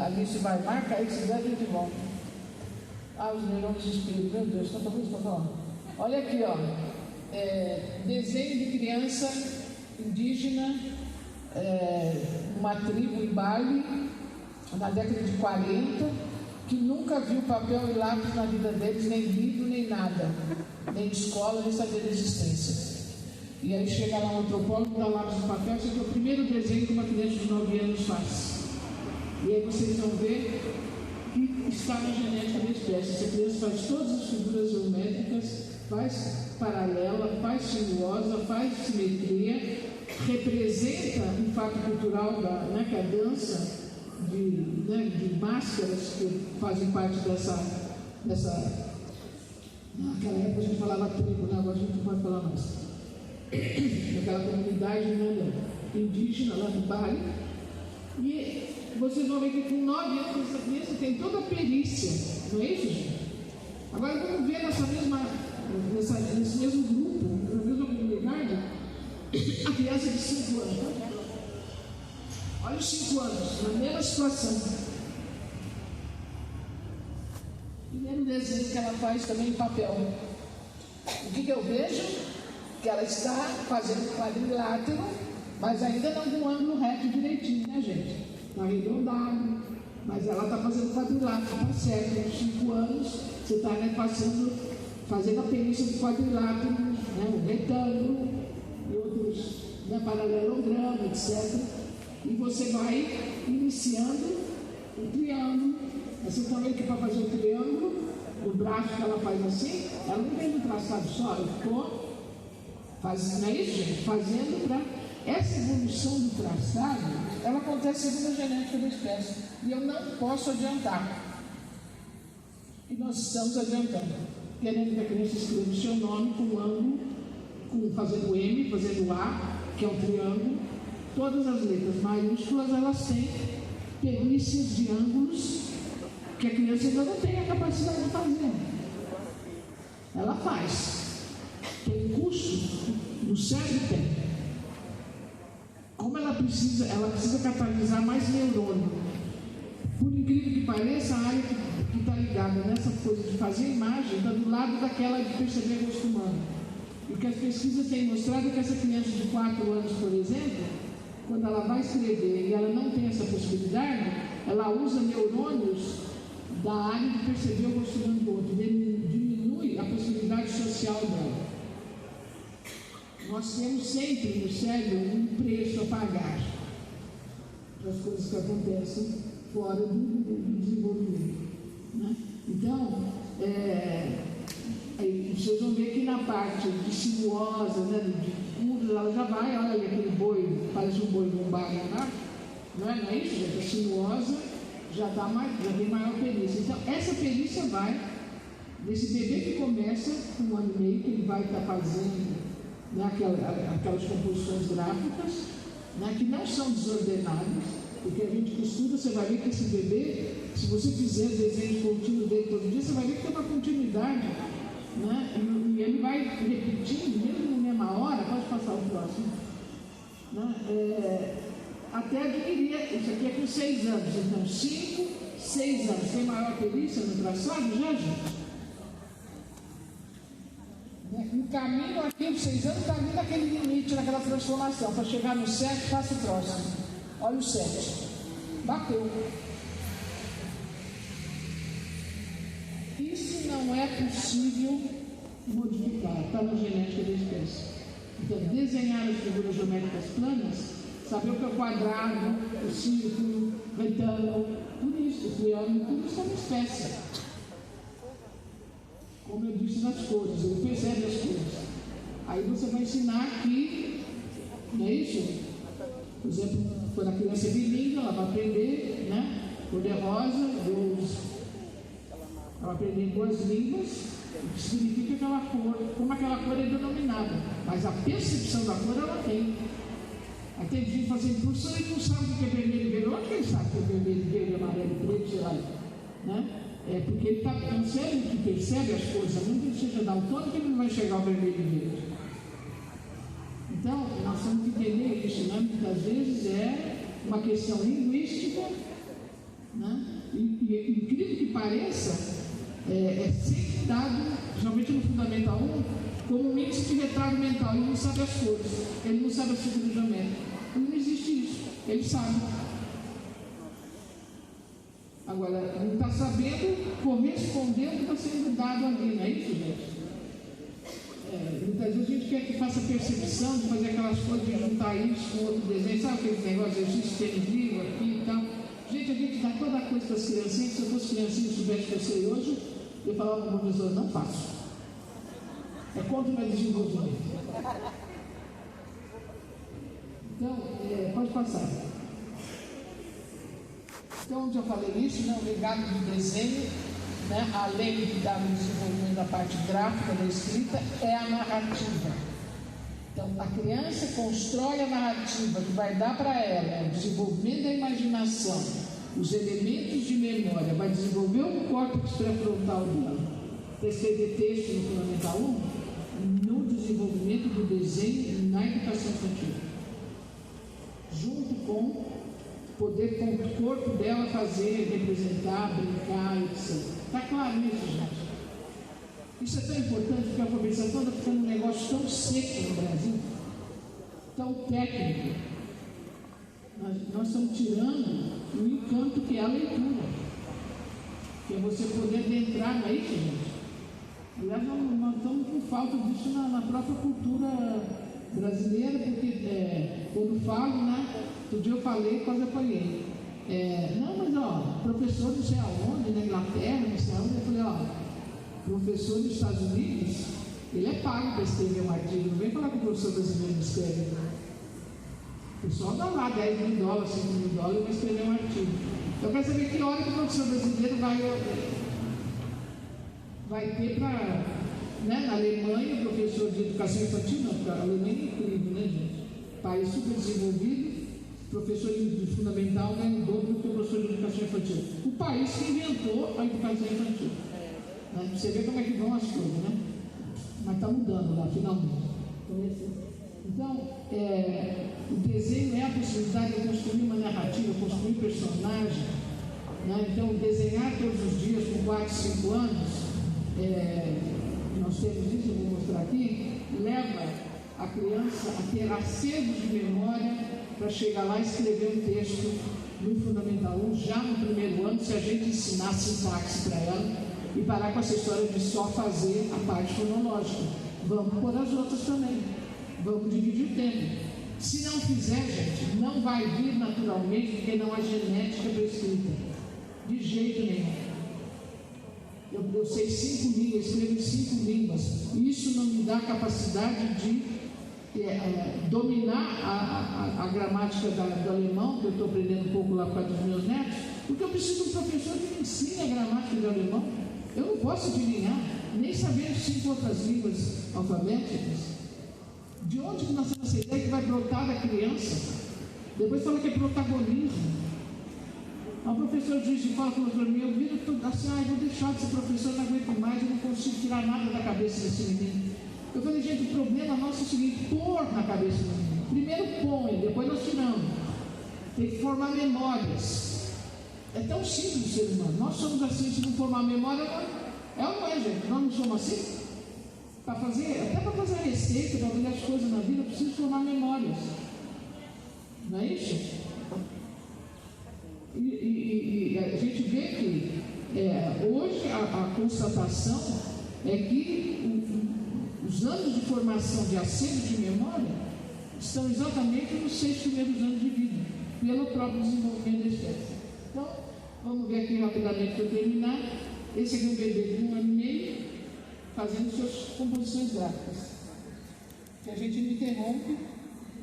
ali se vai, marca aí, se der a gente volta. Os neurônios de espelho, meu Deus, tanta coisa para falar. Olha aqui, ó, desenho de criança indígena, uma tribo em Bali, na década de 40, que nunca viu papel e lápis na vida deles, nem livro, nem nada, nem escola, nem saber da existência. E aí chega lá um antropólogo, dá lápis no papel, esse é o primeiro desenho que uma criança de 9 anos faz. E aí vocês vão ver que está na genética da espécie. Essa criança faz todas as figuras geométricas, faz paralela, faz sinuosa, faz simetria, representa um fato cultural, que é a dança, de máscaras que fazem parte dessa. Naquela época a gente falava tribo, né? Agora a gente não pode falar mais. Naquela comunidade indígena lá do Bali. E vocês vão ver que com 9 anos essa criança tem toda a perícia, não é isso, gente? Agora vamos ver nesse mesmo grupo, na mesma comunidade, a criança de 5 anos. Olha os 5 anos, na mesma situação. Primeiro desenho que ela faz também em papel. O que eu vejo? Que ela está fazendo quadrilátero, mas ainda não com ângulo reto direitinho, né, gente? arredondado, mas ela está fazendo quadrilátero, está certo, uns 5 anos, você está, né, fazendo a perícia de quadrilátero, né, um retângulo, e outros, né, paralelogramo, etc. E você vai iniciando o triângulo. Vocês estão vendo que para fazer o triângulo, o braço que ela faz assim, ela não vem no traçado só, ela ficou fazendo, não é isso, gente? Fazendo para essa evolução do traçado, ela acontece segundo a genética da espécie. E eu não posso adiantar. E nós estamos adiantando. Querendo que a criança escreva o seu nome com um ângulo, fazendo M, fazendo A, que é um triângulo. Todas as letras maiúsculas, elas têm perícias de ângulos que a criança ainda não tem a capacidade de fazer. Ela faz. Tem curso, no cérebro tem. Como ela precisa catalisar mais neurônio. Por incrível que pareça, a área que está ligada nessa coisa de fazer imagem está do lado daquela de perceber rosto humano. E o que as pesquisas têm mostrado é que essa criança de 4 anos, por exemplo, quando ela vai escrever e ela não tem essa possibilidade, ela usa neurônios da área de perceber o rosto humano do outro, diminui a possibilidade social dela. Nós temos sempre no cérebro um preço a pagar das coisas que acontecem fora do desenvolvimento, né? Então, vocês vão ver que na parte de sinuosa, né, de curva, ela já vai, olha ali aquele boi, parece um boi bombado, tá? Não é isso, gente? A sinuosa já tem maior perícia. Então, essa perícia vai desse bebê que começa com 1 ano e meio, que ele vai estar fazendo, né, aquelas composições gráficas, né, que não são desordenadas, porque a gente que estuda, você vai ver que esse bebê, se você fizer desenho contínuo dele todo dia, você vai ver que tem uma continuidade, né, e ele vai repetindo, mesmo na mesma hora. Pode passar o próximo, né, até adquirir. Isso aqui é com 6 anos, então 5, 6 anos, tem maior perícia no traçado, já, gente? O caminho aqui dos 6 anos está ali naquele limite, naquela transformação. Para chegar no 7, faça o próximo. Olha o 7. Bateu. Isso não é possível modificar, está na genética da espécie. Então, desenhar as figuras geométricas planas, saber o que é o quadrado, o círculo, o retângulo, tudo isso, o triângulo, tudo isso é uma espécie. Como eu disse, nas cores, ele percebe as cores. Aí você vai ensinar aqui, não é isso? Por exemplo, quando a criança é bilíngue, ela vai aprender, né? Cor de rosa, ela vai aprender em 2 línguas, o que significa aquela cor, como aquela cor é denominada. Mas a percepção da cor ela tem. Aí tem gente fazendo curso, ele não sabe o que é vermelho e verde. Onde que ele sabe o que é vermelho, verde, amarelo, preto, sei lá, né? É porque ele está tão sério que percebe as coisas, mesmo que ele seja daltônico, ele não vai enxergar o vermelho e verde. Então, nós temos que entender isso, né? Muitas vezes é uma questão linguística, né? E incrível que pareça, é sempre dado, principalmente no Fundamental 1, como um índice de retardo mental. Ele não sabe as cores, ele não sabe as figuras geométricas. Não existe isso, ele sabe. Agora, ele está sabendo corresponder ao que está sendo dado ali, não é isso, gente? Muitas vezes a gente quer que faça percepção de fazer aquelas coisas, de juntar isso com outro desenho, sabe aquele negócio, exercício de livro aqui e tal. Gente, a gente dá toda a coisa para as criancinhas. Se eu fosse criancinha e soubesse que eu sei hoje, eu falava para o professor, não faço. É contra o meu desenvolvimento. Então, pode passar. Então, onde eu falei isso, né, o legado do desenho, né, além de dar o desenvolvimento da parte gráfica da escrita, é a narrativa. Então, a criança constrói a narrativa que vai dar para ela o desenvolvimento da imaginação, os elementos de memória, vai desenvolver o córtex pré-frontal dela, para escrever texto no Fundamental 1, no desenvolvimento do desenho na educação infantil, junto com poder com o corpo dela fazer, representar, brincar, etc. Está claro isso, gente? Isso é tão importante porque a alfabetização está ficando um negócio tão seco no Brasil, tão técnico. Nós estamos tirando o encanto que é a leitura, que é você poder adentrar, não é isso, gente? Aliás, nós estamos com falta disso na própria cultura brasileira, porque quando falo, né? Outro dia eu falei, quase apanhei. Não, mas professor não sei aonde, na Inglaterra, não sei aonde, eu falei, professor dos Estados Unidos, ele é pago para escrever um artigo, não vem falar que o professor brasileiro não escreve. O pessoal dá lá $10 mil, $5 mil para escrever um artigo. Eu quero saber que hora que o professor brasileiro vai ter para, na Alemanha, professor de educação infantil, não, porque a Alemanha é incrível, né, gente? País super desenvolvido, professor de fundamental ganha o dobro do que o professor de educação infantil. O país que inventou a educação infantil. Né? Você vê como é que vão as coisas, né? Mas está mudando lá, finalmente. Então, o desenho é a possibilidade de construir uma narrativa, construir personagem. Né? Então, desenhar todos os dias com 4, 5 anos, nós temos isso, eu vou mostrar aqui, leva a criança a ter acervo de memória para chegar lá e escrever um texto no Fundamental 1, já no primeiro ano, se a gente ensinar sintaxe para ela e parar com essa história de só fazer a parte fonológica. Vamos pôr as outras também. Vamos dividir o tempo. Se não fizer, gente, não vai vir naturalmente, porque não há genética para escrita. De jeito nenhum. Eu sei 5 línguas, escrevo em 5 línguas. Isso não me dá capacidade de dominar a gramática do alemão, que eu estou aprendendo um pouco lá por causa dos meus netos, porque eu preciso de um professor que me ensine a gramática do alemão. Eu não posso adivinhar, nem saber 5 outras línguas alfabéticas. De onde que nós temos essa ideia que vai brotar da criança? Depois fala que é protagonismo. O professor diz e fala para mim, eu viro tudo assim, eu vou deixar de ser professor, não aguento mais, eu não consigo tirar nada da cabeça desse menino. Eu falei, gente, o problema nosso é o seguinte, pôr na cabeça do menino. Primeiro põe, depois nós tiramos. Tem que formar memórias. É tão simples o ser humano. Nós somos assim, se não formar memória, não é, gente. Nós não somos assim. Até para fazer a receita, para fazer as coisas na vida, eu preciso formar memórias. Não é isso? E a gente vê que hoje a constatação é que os anos de formação de acervo de memória estão exatamente nos 6 primeiros anos de vida, pelo próprio desenvolvimento da espécie. Então, vamos ver aqui rapidamente para terminar. Esse aqui é um bebê de 1 ano e meio, fazendo suas composições gráficas. Que a gente não interrompe,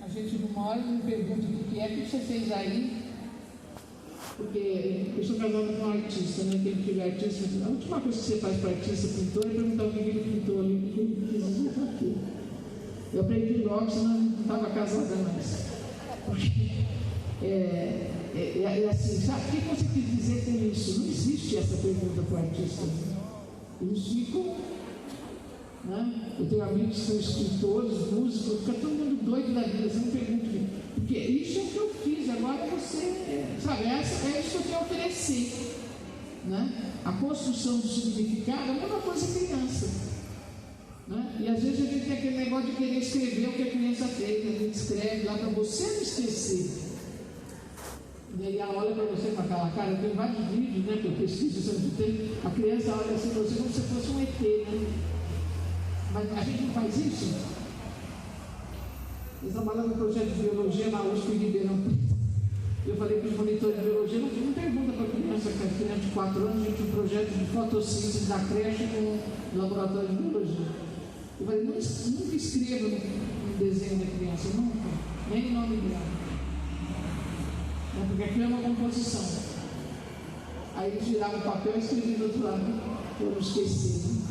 a gente não olha, não pergunta o que é, o que você fez aí. Porque eu sou casada com um artista, né? Quem tiver artista, a última coisa que você faz para artista, pintor, é perguntar o que ele pintou ali, o que ele quis aqui. Eu aprendi logo, senão eu não estava casada mais. Porque assim, sabe o que você quis dizer com isso? Não existe essa pergunta para o artista. Eles ficam, né? Eu tenho amigos que são escritores, músicos, fica todo mundo doido da vida, você não pergunta. Porque isso é o que eu fiz, agora você, sabe, é isso que eu tenho a oferecer. Né? A construção do significado é a mesma coisa que criança. Né? E às vezes a gente tem aquele negócio de querer escrever o que a criança fez, a gente escreve lá para você não esquecer. E aí ela olha para você com aquela cara, eu tenho vários vídeos, né, que eu pesquiso sempre tem, a criança olha assim para você como se fosse um ET, né? Mas a gente não faz isso? Eu trabalhava no projeto de biologia na USP em Ribeirão Preto. Eu falei para os monitores de biologia, não pergunta para a criança, que é criança de 4 anos, a gente tinha um projeto de fotossíntese da creche com o laboratório de biologia. Eu falei, nunca escreva no desenho da criança, nunca, nem o nome dela. Porque aquilo é uma composição. Aí eles tiravam o papel e escreviam do outro lado, para não esquecer. Né?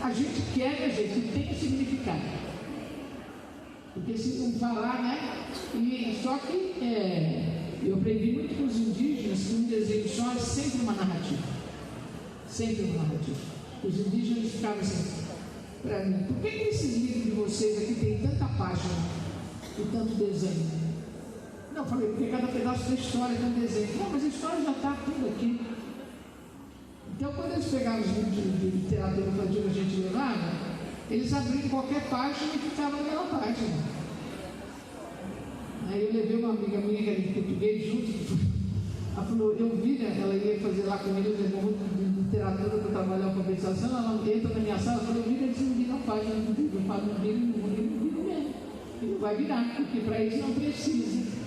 A gente quer, a gente tem significado. Porque se não falar, né? E só que eu aprendi muito com os indígenas que um desenho só é sempre uma narrativa. Sempre uma narrativa. Os indígenas ficavam assim, para mim, por que esses livros de vocês aqui tem tanta página e tanto desenho? Não, eu falei, porque cada pedaço da história tem um desenho. Não, mas a história já está tudo aqui. Então, quando eles pegavam os livros de literatura infantil que a gente levava, eles abriam qualquer página e ficavam naquela página. Aí eu levei uma amiga minha que era de português junto. Ela falou, eu vi, né? Ela ia fazer lá com ele, levou muito de literatura para trabalhar a alfabetização. Ela entra na minha sala e falou, eu vi que eles não viram página do livro. Eu falo, não viram mesmo. Ele não vai virar, porque para isso não precisa.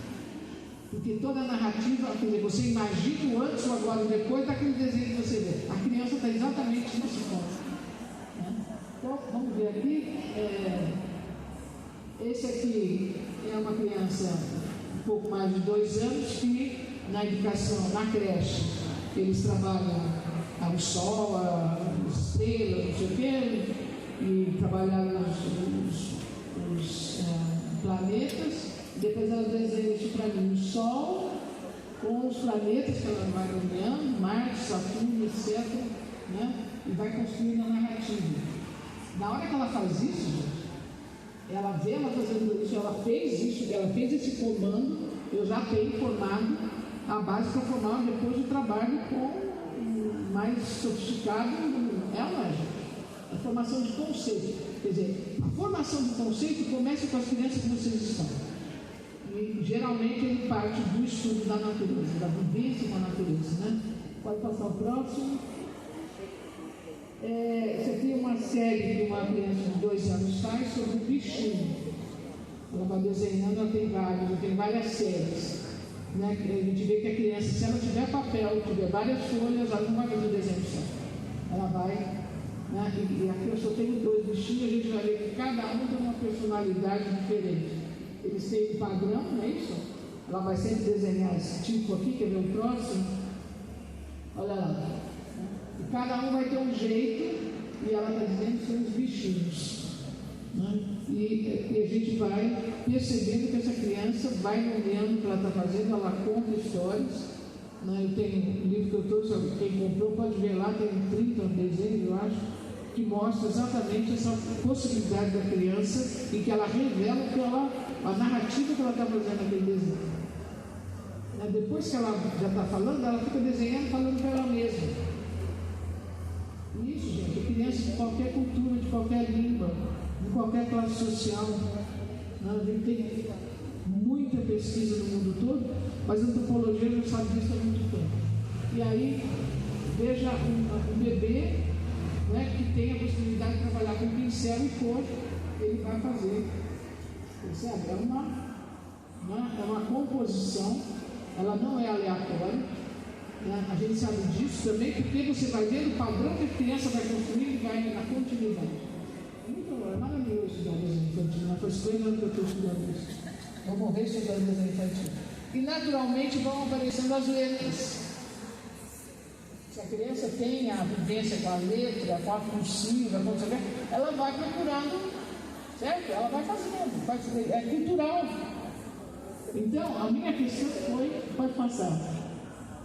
Porque toda a narrativa, quer dizer, você imagina o antes, o agora e o depois daquele desenho que você vê. A criança está exatamente nesse ponto. Então, vamos ver aqui. Esse aqui é uma criança um pouco mais de 2 anos que na educação, na creche, eles trabalham ao sol, as estrelas, não sei o quê, e trabalham os planetas. Depois ela desenha isso para mim, o sol com os planetas que ela vai nomeando, Marte, Saturno, etc., né? E vai construindo a narrativa. Na hora que ela faz isso, gente, ela vê ela fazendo isso, ela fez esse comando, eu já tenho formado a base para formar depois o trabalho com mais sofisticado, é ou não é, gente? A formação de conceito. Quer dizer, a formação de conceito começa com as crianças que vocês estão. E geralmente ele parte do estudo da natureza, da vivência com a natureza, né? Pode passar o próximo. Isso aqui é uma série que uma criança de 2 anos faz sobre o bichinho. Ela vai desenhando, ela tem várias séries. Né? A gente vê que a criança, se ela tiver papel, tiver várias folhas, ela não vai fazer o desenho só. Ela vai, né? E aqui eu só tenho 2 bichinhos, a gente vai ver que cada um tem uma personalidade diferente. Eles têm um padrão, não é isso? Ela vai sempre desenhar esse tipo aqui, quer ver o próximo? Olha lá. E cada um vai ter um jeito, e ela está dizendo que são os bichinhos. Né? E a gente vai percebendo que essa criança vai nomeando o que ela está fazendo, ela conta histórias. Né? Eu tenho um livro que eu trouxe, quem comprou pode ver lá, tem 30 desenhos, eu acho, que mostra exatamente essa possibilidade da criança e que ela revela a narrativa que ela está fazendo naquele desenho. Depois que ela já está falando, ela fica desenhando, falando para ela mesma. Isso, gente, é criança de qualquer cultura, de qualquer língua, de qualquer classe social. A gente tem muita pesquisa no mundo todo, mas a antropologia já sabe disso há muito tempo. E aí, veja um bebê, né, que tem a possibilidade de trabalhar com pincel e cor, ele vai fazer. Percebe? É uma composição, ela não é aleatória. Né? A gente sabe disso também porque você vai vendo o padrão que a criança vai construir e vai na continuidade. É maravilhoso estudar desenho infantil. Faz 2 anos que eu estou estudando isso. Vou morrer estudando desenho infantil. E naturalmente vão aparecendo as letras. Se a criança tem a vivência com a letra, com a cursiva, com o ela vai procurando, certo? Ela vai fazendo, é cultural. Então, a minha questão foi, pode passar.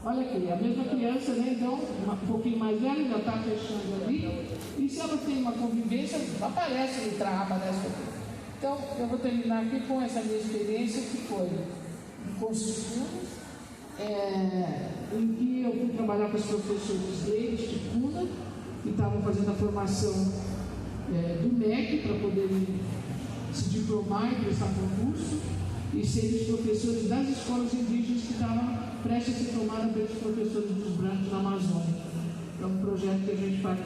Olha aqui, a mesma criança, né? Então, um pouquinho mais velha, já está fechando ali. E se ela tem uma convivência, aparece letra A, aparece aqui. Então, eu vou terminar aqui com essa minha experiência, que foi em Constituciones, em que eu fui trabalhar com os professores deles de Cuna, que estavam fazendo a formação do MEC, para poderem se diplomar e prestar concurso, e serem os professores das escolas indígenas que estavam prestes a ser tomadas pelos professores dos brancos na Amazônia. É um projeto que a gente faz.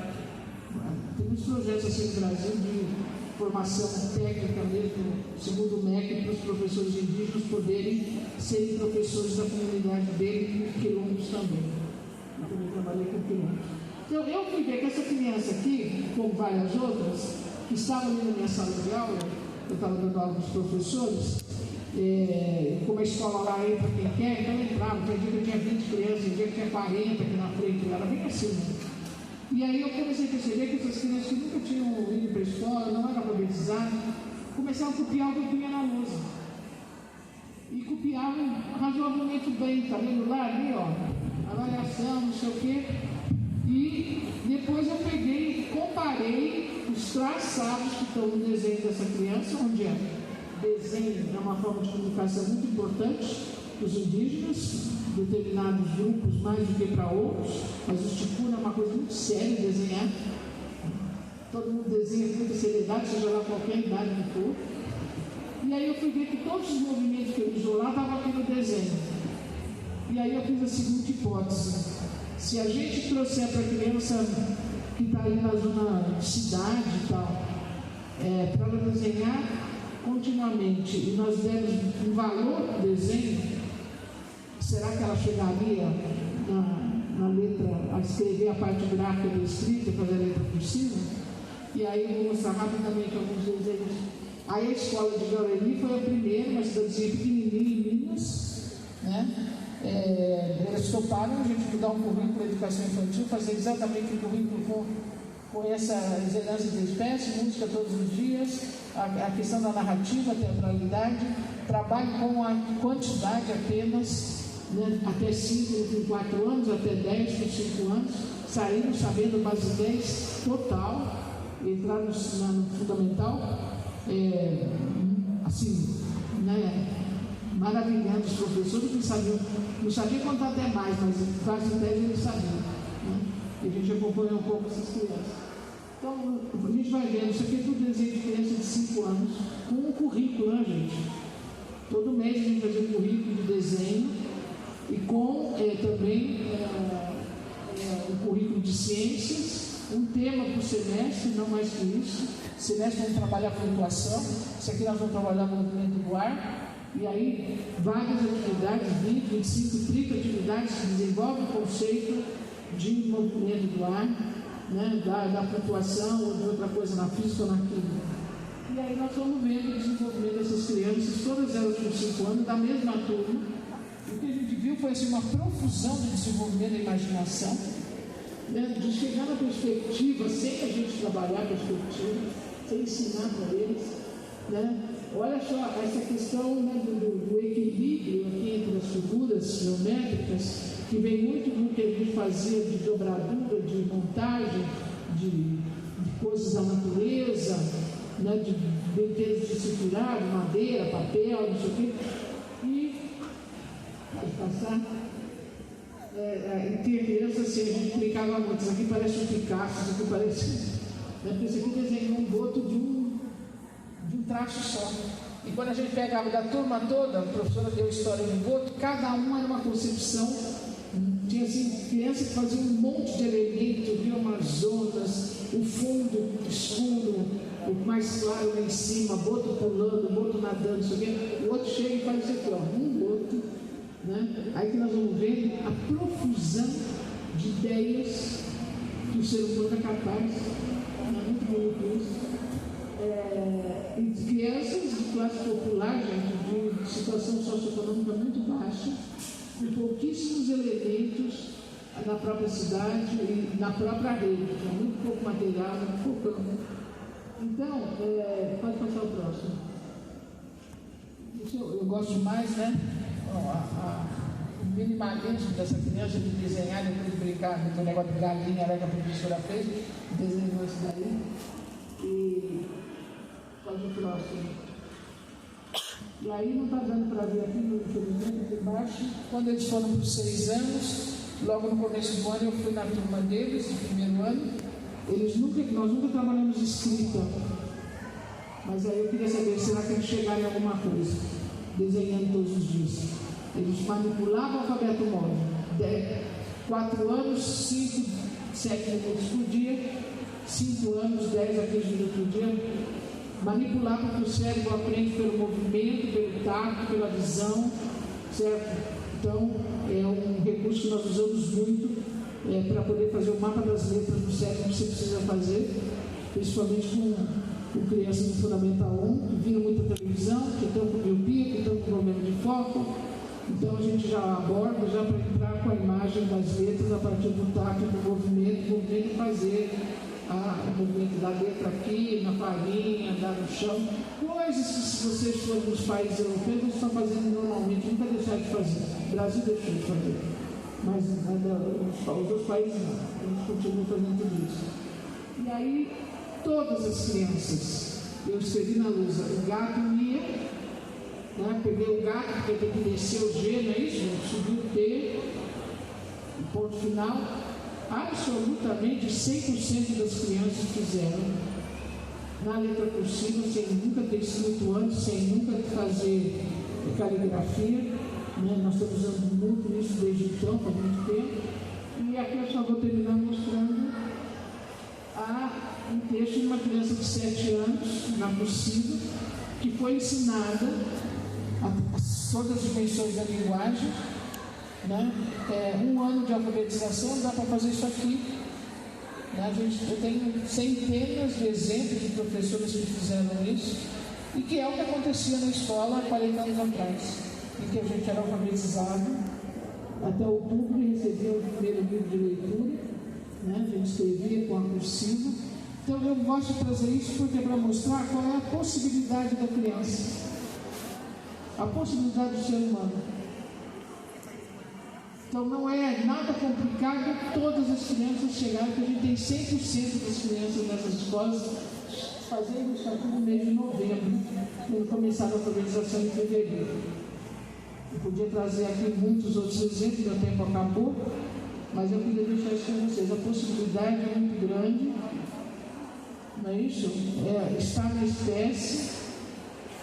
Tem muitos projetos assim no Brasil de formação técnica mesmo, segundo o MEC, para os professores indígenas poderem serem professores da comunidade dele e quilombos também. Eu também trabalhei com quilombos. Então, eu fui ver que essa criança aqui, como várias outras, que estavam ali na minha sala de aula, eu estava dando aula para os professores, como a escola lá entra quem quer, então eu entrava. Tem dia que eu tinha 20 crianças, tem dia que tinha 40 aqui na frente, era bem assim. E aí eu comecei a perceber que essas crianças que nunca tinham ido para a escola, não eram alfabetizadas, começaram a copiar o que eu punha na lousa. E copiavam razoavelmente bem, tá vendo lá, ali, ó, avaliação, não sei o quê. E depois eu peguei e comparei os traçados que estão no desenho dessa criança, onde desenho é uma forma de comunicação muito importante para os indígenas, determinados grupos mais do que para outros, mas o ticuna é uma coisa muito séria desenhar. Todo mundo desenha com muita seriedade, seja lá qualquer idade que for. E aí eu fui ver que todos os movimentos que ele usou lá estavam aqui no desenho. E aí eu fiz a seguinte hipótese: se a gente trouxer para a criança que está aí na zona de cidade e tal, para ela desenhar continuamente, e nós demos um valor do desenho, será que ela chegaria na letra, a escrever a parte gráfica da escrita, fazer a letra por cima? E aí eu vou mostrar rapidamente alguns desenhos. Aí a escola de Guarani foi a primeira, uma cidadezinha pequenininha em Minas, né? Eles toparam a gente mudar um currículo de educação infantil, fazer exatamente o currículo com essa excelência de espécie, música todos os dias, a questão da narrativa, a teatralidade, trabalho com a quantidade apenas, né? Até 5 com 4 anos, até 10 com 5 anos, saíram sabendo base 10 total, entraram no fundamental, assim, né? Maravilhando os professores que não sabiam contar até mais, mas quase 10 eles sabiam, né? E a gente acompanha um pouco essas crianças. Então, a gente vai vendo, isso aqui é tudo desenho de criança de 5 anos, com um currículo, né, gente? Todo mês a gente faz um currículo de desenho e com também um currículo de ciências, um tema por semestre, não mais que isso. Semestre vamos trabalhar a flutuação, isso aqui nós vamos trabalhar o movimento do ar. E aí, várias atividades, 20, 25, 30 atividades que desenvolvem o conceito de movimento do ar, né, da flutuação ou de outra coisa na física ou na química. E aí nós vamos vendo o desenvolvimento dessas crianças, todas elas com 5 anos, da mesma turma. O que a gente viu foi assim, uma profusão de desenvolvimento da imaginação, né, de chegar na perspectiva, sem a gente trabalhar a perspectiva, sem ensinar para eles, né? Olha só, essa questão, né, do equilíbrio aqui entre as figuras geométricas, que vem muito do que a gente fazia de dobradura, de montagem, de coisas da natureza, né, de brinquedos de circular, de madeira, papel, não sei o quê. E, pode passar, tinha criança assim, a gente brincava muito, isso aqui parece um Picasso, isso aqui parece, né, porque isso aqui desenhou um boto de um traço só. E quando a gente pegava da turma toda, a professora deu história do boto, cada uma era uma concepção. Tinha assim, criança que fazia um monte de elementos, viu Amazonas, o fundo escuro, o mais claro lá em cima, boto pulando, boto nadando, isso aqui. O outro chega e faz isso aqui, ó, um boto, né? Aí que nós vamos ver a profusão de ideias que o ser humano é capaz. É muito bonito isso. E crianças de classe popular, gente, de situação socioeconômica muito baixa, com pouquíssimos elementos na própria cidade e na própria rede, muito pouco material, muito pouco. Então, pode passar o próximo. Isso eu gosto mais, né? O minimalismo dessa criança de desenhar, depois de brincar com o negócio de galinha lá que a professora fez, desenhou isso daí. E pode o próximo. E aí não está dando para ver aqui, infelizmente, aqui embaixo. Quando eles foram para os 6 anos, logo no começo do ano eu fui na turma deles, no primeiro ano. Nós nunca trabalhamos escrita. Mas aí eu queria saber, será que eles chegaram em alguma coisa? Desenhando todos os dias. Eles manipulavam o alfabeto móvel. 4 anos, 5, 7 minutos por dia. 5 anos, 10 a 15 minutos por dia. Manipular porque o cérebro aprende pelo movimento, pelo tato, pela visão, certo? Então, é um recurso que nós usamos muito para poder fazer o mapa das letras do cérebro que você precisa fazer, principalmente com crianças do Fundamental 1, que viram muita televisão, que estão com miopia, que estão com problema de foco. Então, a gente já aborda já para entrar com a imagem das letras a partir do tato, do movimento fazer o movimento da letra aqui, na farinha, andar no chão, coisas que se vocês forem nos países europeus, vocês estão fazendo normalmente, nunca deixaram de fazer. O Brasil deixou de fazer, mas os outros países não, a gente continua fazendo tudo isso. E aí, todas as crianças, eu escrevi na lousa, o gato ia, né, peguei o gato, porque tem que descer o G, não é isso? Subiu o T, o ponto final. Absolutamente 100% das crianças fizeram na letra cursiva, sem nunca ter escrito antes, sem nunca caligrafia, né? Nós estamos usando muito isso desde então, há muito tempo. E aqui eu só vou terminar mostrando um texto de uma criança de 7 anos, na possível, que foi ensinada todas as dimensões da linguagem, né? 1 ano de alfabetização, dá para fazer isso aqui. Né? Eu tenho centenas de exemplos de professores que fizeram isso, e que é o que acontecia na escola há 40 anos atrás, em que a gente era alfabetizado até outubro e recebia o primeiro livro de leitura, né? A gente escrevia com a cursiva. Então eu gosto de trazer isso porque é para mostrar qual é a possibilidade da criança, a possibilidade do ser humano. Então não é nada complicado todas as crianças chegarem, porque a gente tem 100% das crianças nessas escolas fazendo isso aqui no mês de novembro, quando começaram a alfabetização em fevereiro. Eu podia trazer aqui muitos outros exemplos, meu tempo acabou, mas eu queria deixar isso com vocês. A possibilidade é muito grande, não é isso? Está na espécie.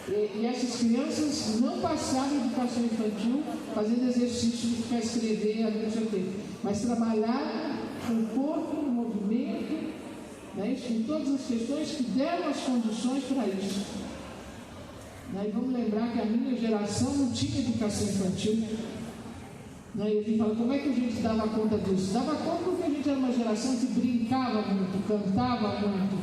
E essas crianças não passaram em educação infantil fazendo exercício de ficar escrever, não sei o quê, mas trabalhar com o corpo, no movimento, né, isso, em todas as questões que deram as condições para isso. Né, e vamos lembrar que a minha geração não tinha educação infantil. Né, e a gente fala, como é que a gente dava conta disso? Dava conta porque a gente era uma geração que brincava muito, cantava muito.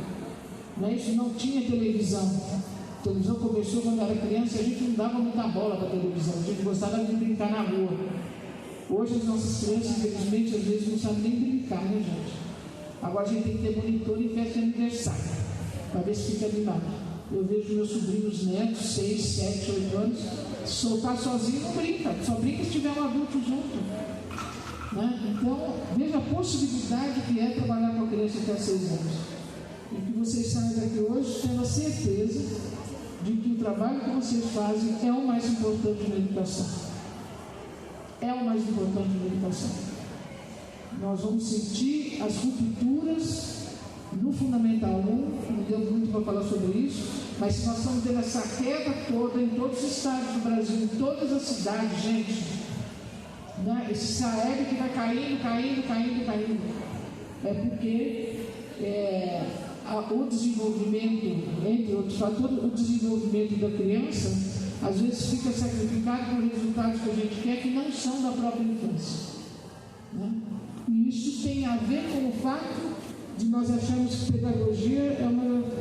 Né, isso não tinha televisão. A televisão começou quando era criança e a gente não dava muita bola para a televisão, a gente gostava de brincar na rua. Hoje as nossas crianças, infelizmente, às vezes não sabem nem brincar, né, gente? Agora a gente tem que ter monitor em festa de aniversário, para ver se fica animado. Eu vejo meus sobrinhos netos, 6, 7, 8 anos, soltar sozinho não brinca, só brinca se tiver um adulto junto. Né? Então, veja a possibilidade que é trabalhar com a criança até 6 anos. E que vocês saiam daqui hoje tendo a certeza de que o trabalho que vocês fazem é o mais importante na educação. É o mais importante na educação. Nós vamos sentir as rupturas no Fundamental 1, não deu muito para falar sobre isso, mas se nós estamos tendo essa queda toda em todos os estados do Brasil, em todas as cidades, gente, né? Esse Saeb que vai caindo, é porque o desenvolvimento, entre outros fatores, o desenvolvimento da criança, às vezes fica sacrificado por resultados que a gente quer que não são da própria infância. Né? E isso tem a ver com o fato de nós acharmos que pedagogia é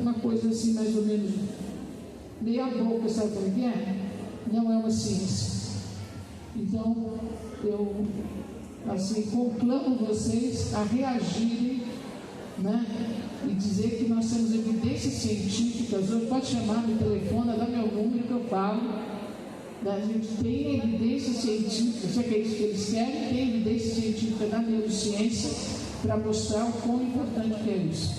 uma coisa assim, mais ou menos meia boca, sabe como que é? Não é uma ciência. Então, eu assim conclamo vocês a reagirem, né? E dizer que nós temos evidências científicas. Hoje pode chamar, me telefona, dá meu número que eu falo. A gente tem evidência científica, só que é isso que eles querem, tem evidência científica da neurociência para mostrar o quão importante que é isso.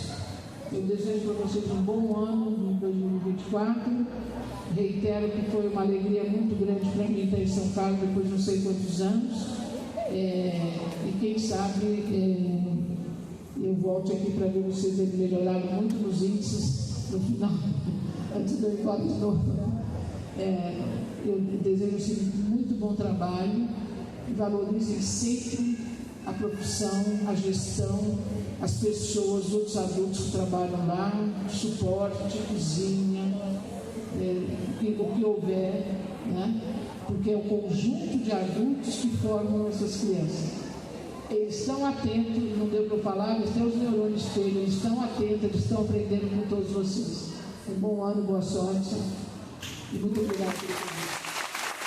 Eu desejo para vocês um bom ano de 2024. Reitero que foi uma alegria muito grande para mim estar em São Carlos depois de não sei quantos anos. E quem sabe eu volto aqui para ver vocês terem melhorado muito nos índices no final, antes de eu ir embora de novo. Eu desejo assim, muito bom trabalho, valorizem sempre a profissão, a gestão, as pessoas, os outros adultos que trabalham lá, suporte, cozinha, o que houver, né? Porque é o conjunto de adultos que formam essas crianças. Eles estão atentos, não deu para falar, eles têm os neurônios espelhos, eles estão atentos, eles estão aprendendo com todos vocês. Um bom ano, boa sorte e muito obrigado por isso.